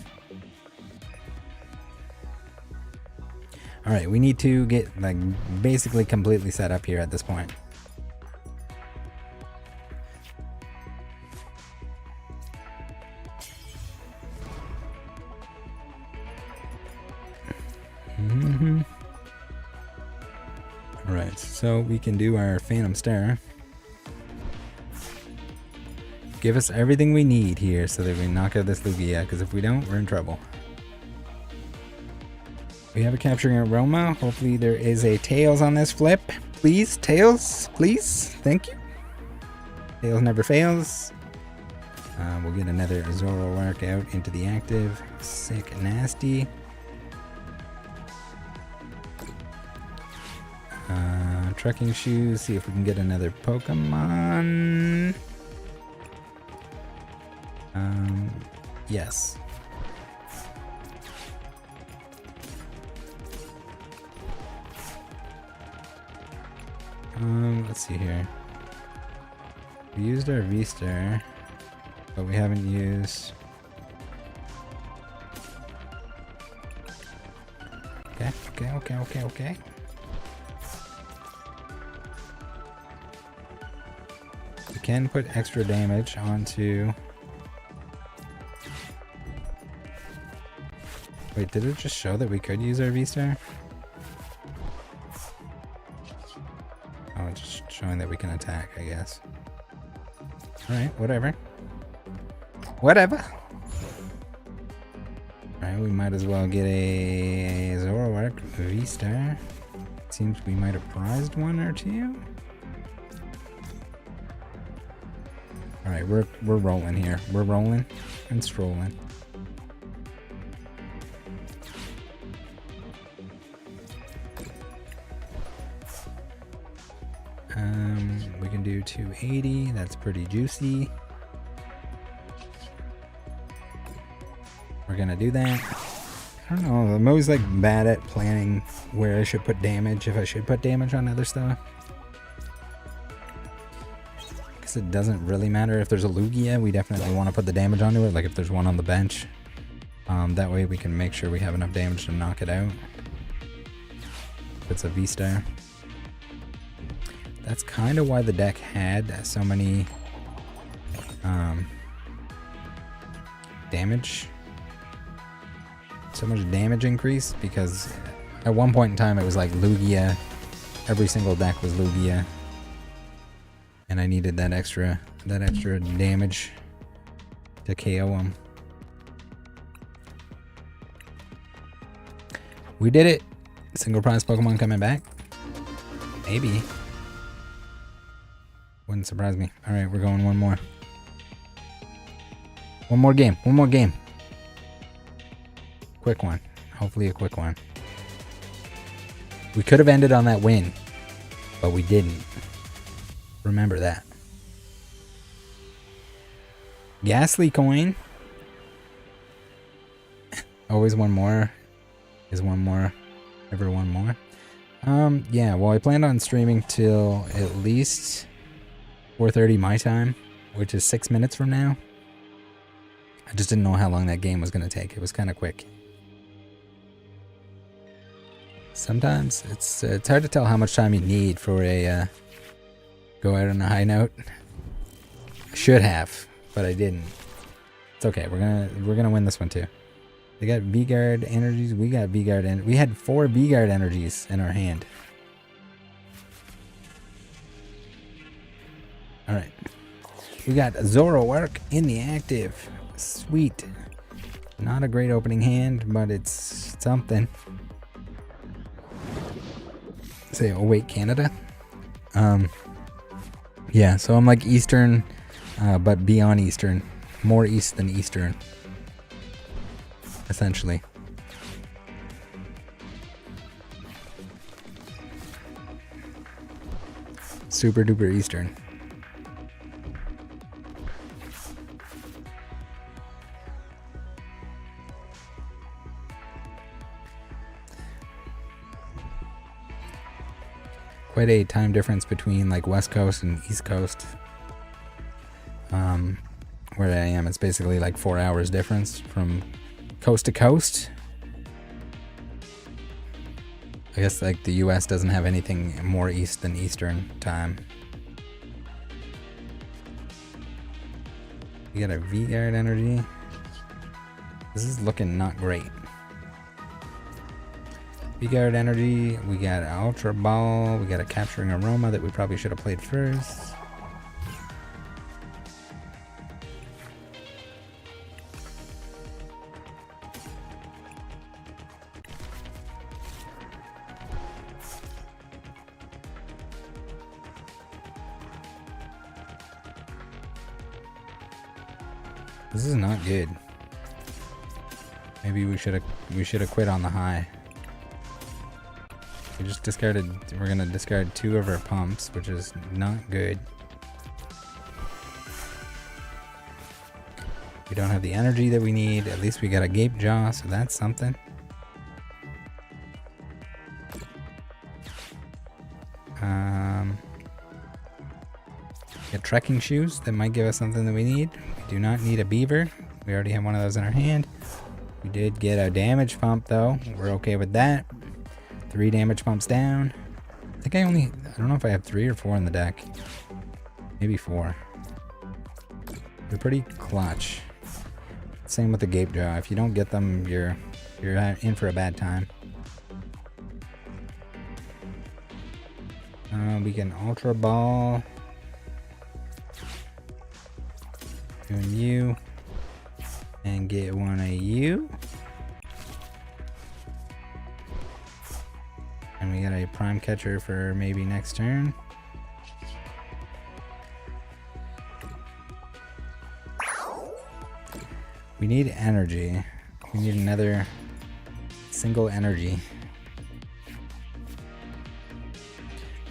Alright, we need to get, like, basically completely set up here at this point. Alright, so we can do our Phantom Star. Give us everything we need here so that we knock out this Lugia, because if we don't, we're in trouble. We have a Capturing Aroma. Hopefully there is a Tails on this flip. Please, Tails, please. Thank you. Tails never fails. We'll get another Zoroark out into the active. Sick, nasty. trekking shoes. See if we can get another Pokemon. Yes. Let's see here. We used our V-Star, but we haven't used... Okay. We can put extra damage onto... Wait, did it just show that we could use our V-Star? Oh, it's just showing that we can attack, I guess. Alright, whatever. Whatever! Alright, we might as well get a Zoroark V-Star. Seems we might have prized one or two. Alright, we're rolling here. We're rolling and strolling. We can do 280. That's pretty juicy. We're gonna do that. I don't know. I'm always like bad at planning where I should put damage, if I should put damage on other stuff. Because it doesn't really matter if there's a Lugia. We definitely want to put the damage onto it. Like if there's one on the bench. That way we can make sure we have enough damage to knock it out. If it's a V-Star. That's kind of why the deck had so many damage. So much damage increase, because at one point in time it was like Lugia. Every single deck was Lugia. And I needed that extra damage to KO him. We did it. Single prize Pokemon coming back. Maybe. Wouldn't surprise me. Alright, we're going one more. One more game. Quick one. Hopefully a quick one. We could have ended on that win, but we didn't. Remember that. Ghastly coin. Always one more. Is one more. Ever one more. Yeah, well, I planned on streaming till at least 4:30 my time, which is 6 minutes from now. I just didn't know how long that game was going to take. It was kind of quick. Sometimes it's hard to tell how much time you need for a go out on a high note. I should have, but I didn't. It's okay. We're gonna win this one too. They got V-Guard energies. We got V-Guard, and we had 4 V-Guard energies in our hand. All right, we got Zoroark in the active. Sweet. Not a great opening hand, but it's something. Say, oh wait, Canada. Yeah, so I'm like Eastern, but beyond Eastern, more East than Eastern, essentially. Super duper Eastern. Quite a time difference between like West Coast and East Coast. Where I am, it's basically like 4 hours difference from coast to coast. I guess like the US doesn't have anything more East than Eastern time. We got a V-Guard energy. This is looking not great. V-Guard energy, we got an Ultra Ball, we got a Capturing Aroma that we probably should have played first. This is not good. Maybe we should have quit on the high. We just discarded, we're going to discard 2 of our pumps, which is not good. We don't have the energy that we need. At least we got a Gape Jaw, so that's something. Get trekking shoes that might give us something that we need. We do not need a beaver. We already have one of those in our hand. We did get a damage pump though. We're okay with that. 3 damage pumps down. I think I don't know if I have 3 or 4 in the deck. Maybe 4. They're pretty clutch. Same with the Gape Jaw. If you don't get them, you're in for a bad time. We can Ultra Ball. Doing you. And get one of you. And we got a Prime Catcher for maybe next turn. We need energy. We need another single energy.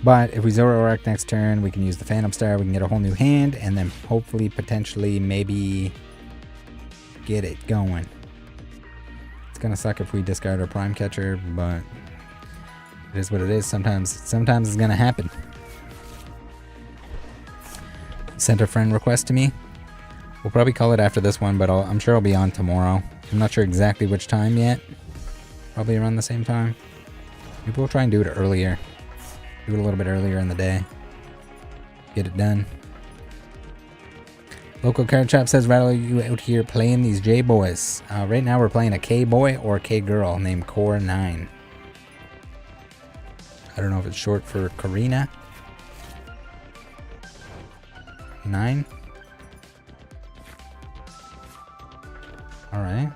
But if we Zoroark next turn, we can use the Phantom Star, we can get a whole new hand, and then hopefully, potentially, maybe get it going. It's gonna suck if we discard our Prime Catcher, but it is what it is. Sometimes it's gonna happen. Sent a friend request to me. We'll probably call it after this one, but I'm sure I'll be on tomorrow. I'm not sure exactly which time yet. Probably around the same time. Maybe we'll try and do it earlier. Do it a little bit earlier in the day. Get it done. Local card shop says, Rattle, you out here playing these J-boys. Right now we're playing a K-boy or a K-girl named Core 9. I don't know if it's short for Karina. 9. Alright.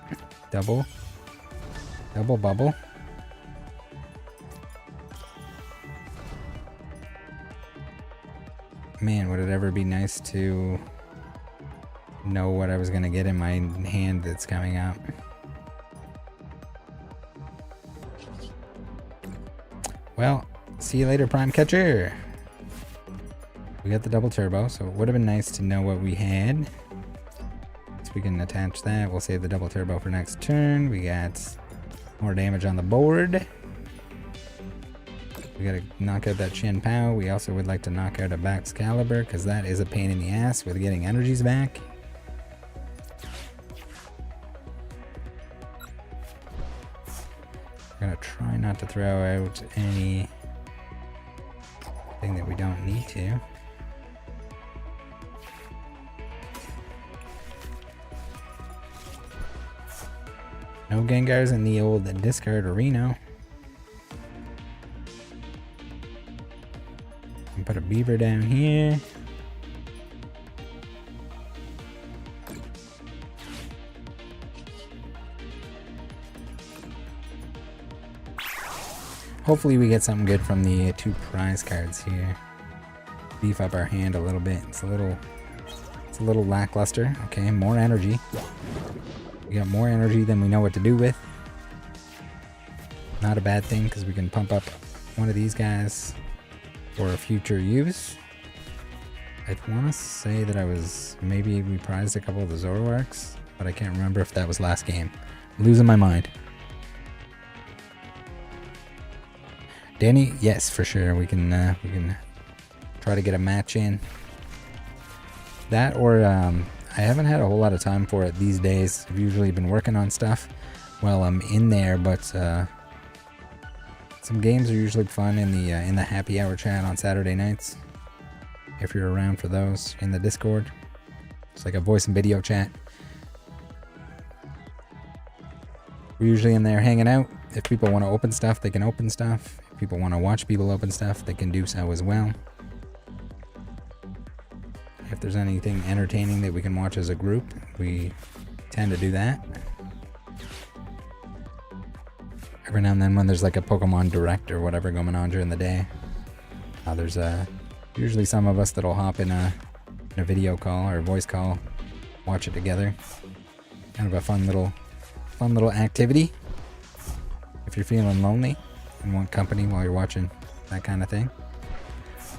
Double bubble. Man, would it ever be nice to know what I was going to get in my hand that's coming up. Well, see you later, Prime Catcher. We got the double turbo, so it would have been nice to know what we had. So we can attach that. We'll save the double turbo for next turn. We got more damage on the board. We gotta knock out that Shin Pao. We also would like to knock out a Baxcalibur, because that is a pain in the ass with getting energies back. We're gonna try not to throw out anything that we don't need to. No Gengars in the old discard arena. And put a beaver down here. Hopefully we get something good from the 2 prize cards here. Beef up our hand a little bit. It's a little lackluster. Okay, more energy. We got more energy than we know what to do with. Not a bad thing, because we can pump up one of these guys for a future use. I want to say that maybe we prized a couple of the Zoroarks, but I can't remember if that was last game. I'm losing my mind. Danny, yes, for sure. We can try to get a match in. That or I haven't had a whole lot of time for it these days. I've usually been working on stuff while I'm in there, but some games are usually fun in the happy hour chat on Saturday nights. If you're around for those in the Discord, it's like a voice and video chat. We're usually in there hanging out. If people want to open stuff, they can open stuff. If people want to watch people open stuff, they can do so as well. If there's anything entertaining that we can watch as a group, we tend to do that. Every now and then when there's like a Pokemon Direct or whatever going on during the day, there's usually some of us that'll hop in a video call or a voice call, watch it together. Kind of a fun little activity if you're feeling lonely and want company while you're watching that kind of thing.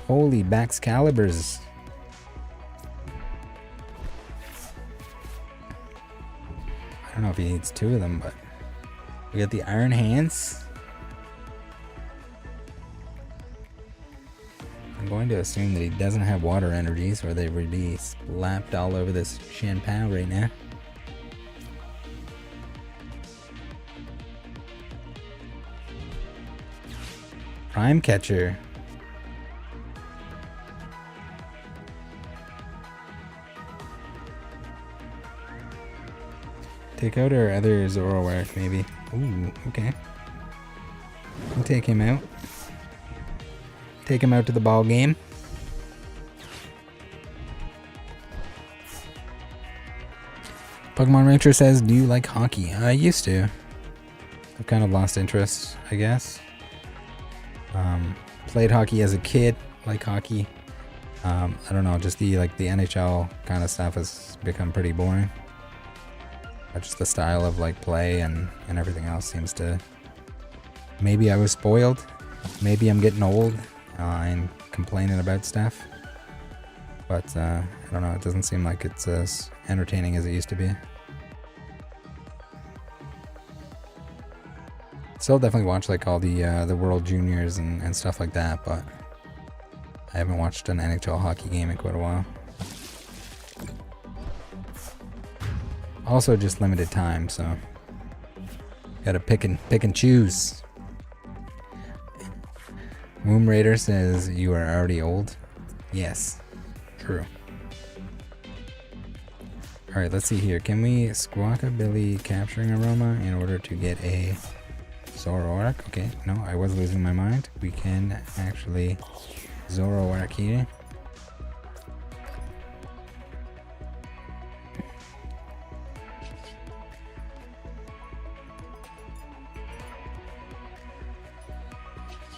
Holy Baxcaliburs. I don't know if he needs 2 of them, but we got the Iron Hands. I'm going to assume that he doesn't have water energies, or they would be slapped all over this Shanpao right now. Prime Catcher. Take out our other Zoroark, maybe. Ooh, okay. We'll take him out. Take him out to the ball game. Pokemon Rancher says, do you like hockey? I used to. I've kind of lost interest, I guess. Played hockey as a kid, like hockey. I don't know, just the NHL kind of stuff has become pretty boring. Just the style of like play and everything else seems to. Maybe I was spoiled. Maybe I'm getting old and complaining about stuff. But I don't know. It doesn't seem like it's as entertaining as it used to be. Still definitely watch like all the World Juniors and stuff like that, but I haven't watched an NHL hockey game in quite a while. Also just limited time, so gotta pick and choose. Moon Raider says you are already old. Yes, true. Alright, let's see here. Can we Squawkabilly Capturing Aroma in order to get a Zoroark? Okay, no, I was losing my mind. We can actually Zoroark here.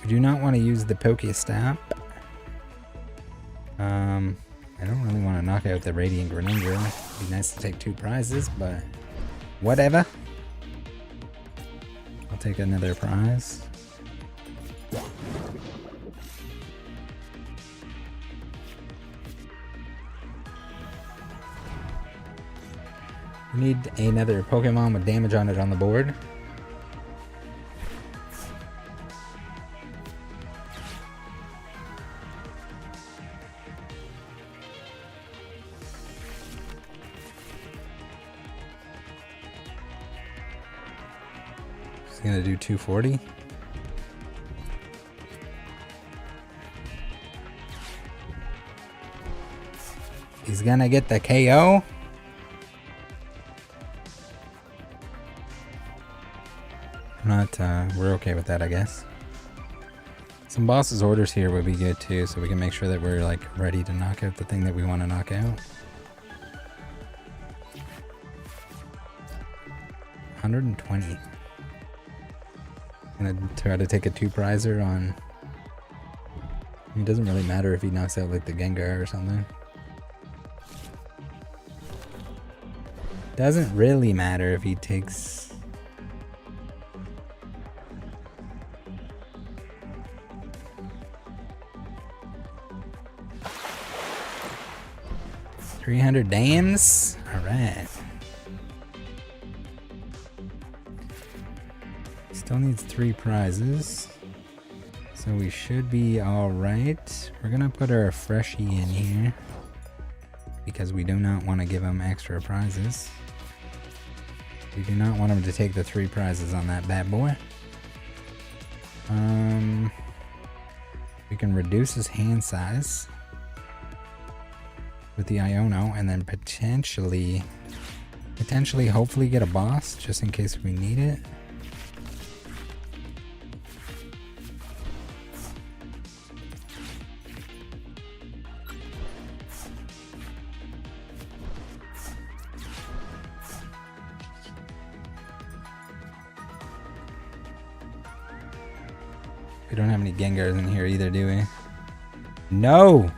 We do not want to use the Pokestop. I don't really want to knock out the Radiant Greninja. It'd be nice to take 2 prizes, but whatever. I'll take another prize. We need another Pokemon with damage on it on the board. Gonna do 240. He's gonna get the KO. We're okay with that, I guess. Some boss's orders here would be good too, so we can make sure that we're like ready to knock out the thing that we want to knock out. 120. Gonna try to take a 2-prizer on. It doesn't really matter if he knocks out like the Gengar or something. Doesn't really matter if he takes. $300 dams. All right. Still needs 3 prizes, so we should be all right. We're gonna put our freshie in here because we do not want to give him extra prizes. We do not want him to take the 3 prizes on that bad boy. We can reduce his hand size with the Iono, and then potentially, hopefully get a boss just in case we need it. We don't have any Gengars in here either, do we? No!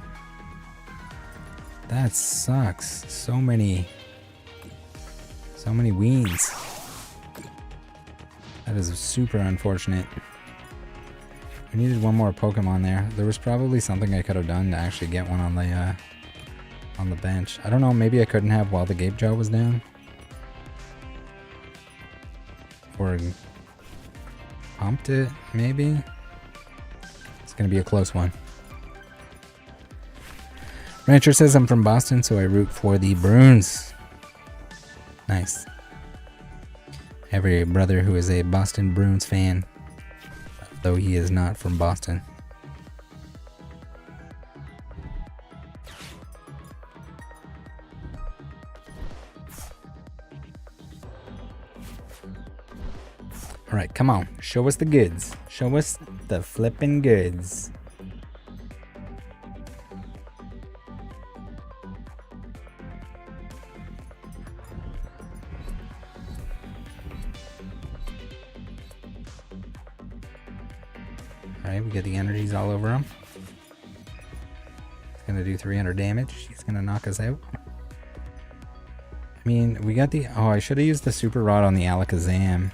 That sucks. So many weens. That is super unfortunate. We needed one more Pokemon there. There was probably something I could have done to actually get one on the bench. I don't know, maybe I couldn't have while the Gape Jaw was down. Or pumped it, maybe? It's gonna be a close one. Rancher says I'm from Boston, so I root for the Bruins. Nice. Every brother who is a Boston Bruins fan, though he is not from Boston. Alright, come on. Show us the goods. Show us the flippin' goods. Alright, we got the energies all over him. He's gonna do 300 damage. He's gonna knock us out. I mean, we got the... Oh, I should have used the Super Rod on the Alakazam.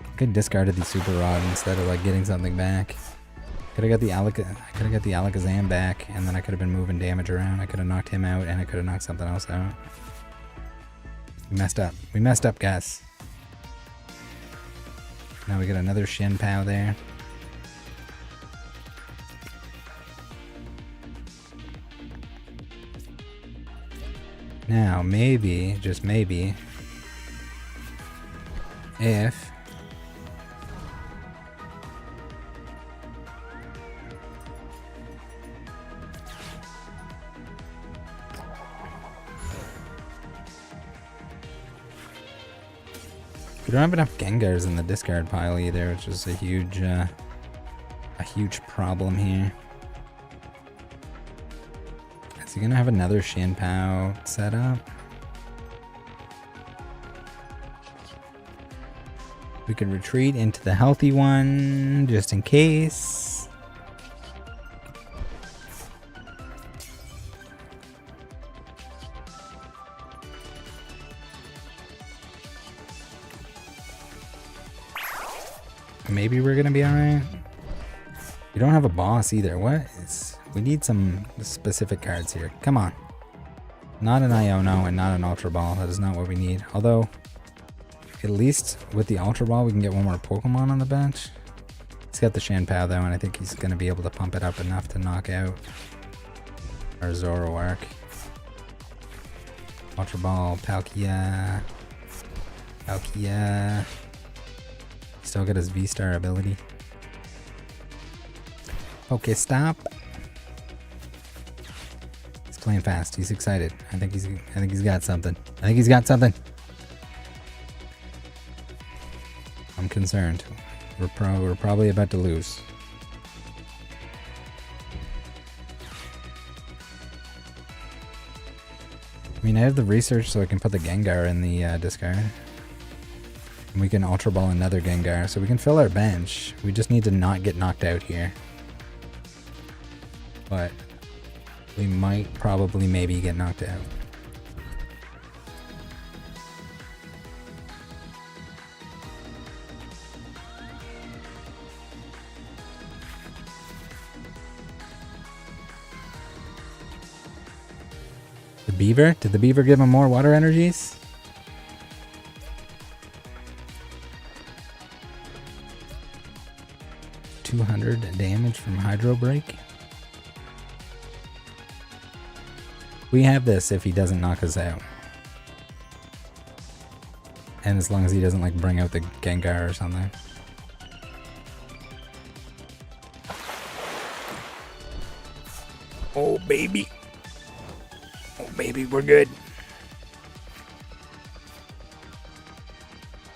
I could have discarded the Super Rod instead of like getting something back. I could have got the Alakazam back, and then I could have been moving damage around. I could have knocked him out, and I could have knocked something else out. We messed up. We messed up, guys. Now we got another Shin Pow there. Now, maybe, just maybe, if we don't have enough Gengars in the discard pile either, which is a huge problem here. Is he gonna have another Shin Pow set up? We could retreat into the healthy one just in case. Maybe we're gonna be alright. We don't have a boss either. What is... We need some specific cards here. Come on. Not an Iono and not an Ultra Ball. That is not what we need. Although, at least with the Ultra Ball, we can get one more Pokemon on the bench. He's got the Shin Pow though, and I think he's going to be able to pump it up enough to knock out our Zoroark. Ultra Ball, Palkia. Palkia. Still got his V-Star ability. Okay, stop. He's playing fast. He's excited. I think he's got something. I think he's got something. I'm concerned. We're probably about to lose. I mean, I have the research so I can put the Gengar in the discard. And we can Ultra Ball another Gengar, so we can fill our bench. We just need to not get knocked out here. But we might probably maybe get knocked out. The Beaver? Did the Beaver give him more water energies? $200 damage from Hydro Break. We have this if he doesn't knock us out. And as long as he doesn't like bring out the Gengar or something. Oh baby. Oh baby, we're good.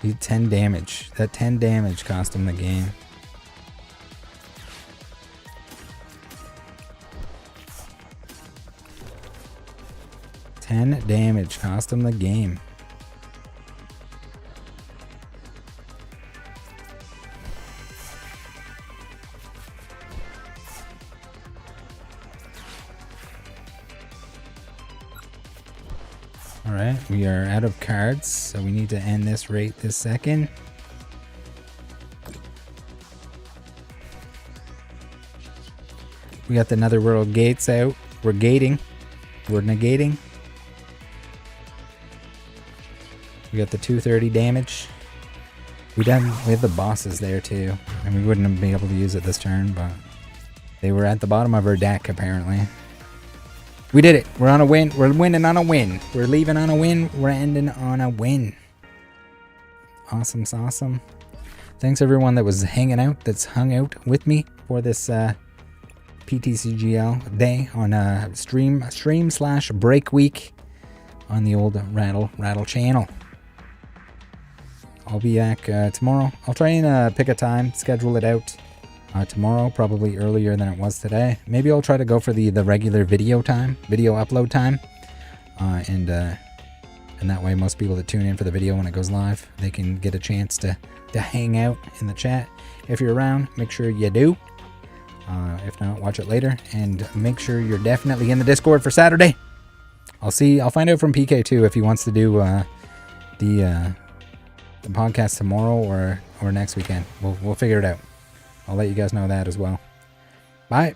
He did 10 damage. That 10 damage cost him the game. Damage cost him the game. Alright, we are out of cards, so we need to end this right this second. We got the Netherworld gates out. We're gating. We're negating. We got the 230 damage. We have the bosses there too. And we wouldn't have been able to use it this turn, but they were at the bottom of our deck apparently. We did it. We're on a win. We're winning on a win. We're leaving on a win. We're ending on a win. Awesome sauce. Thanks everyone that was hanging out, that's hung out with me for this PTCGL day on stream/break week on the old Rattle channel. I'll be back tomorrow. I'll try and pick a time, schedule it out tomorrow, probably earlier than it was today. Maybe I'll try to go for the regular video upload time, and that way most people that tune in for the video when it goes live, they can get a chance to hang out in the chat. If you're around, make sure you do. If not, watch it later, and make sure you're definitely in the Discord for Saturday. I'll find out from PK too if he wants to do the podcast tomorrow or next weekend. We'll figure it out. I'll let you guys know that as well. Bye.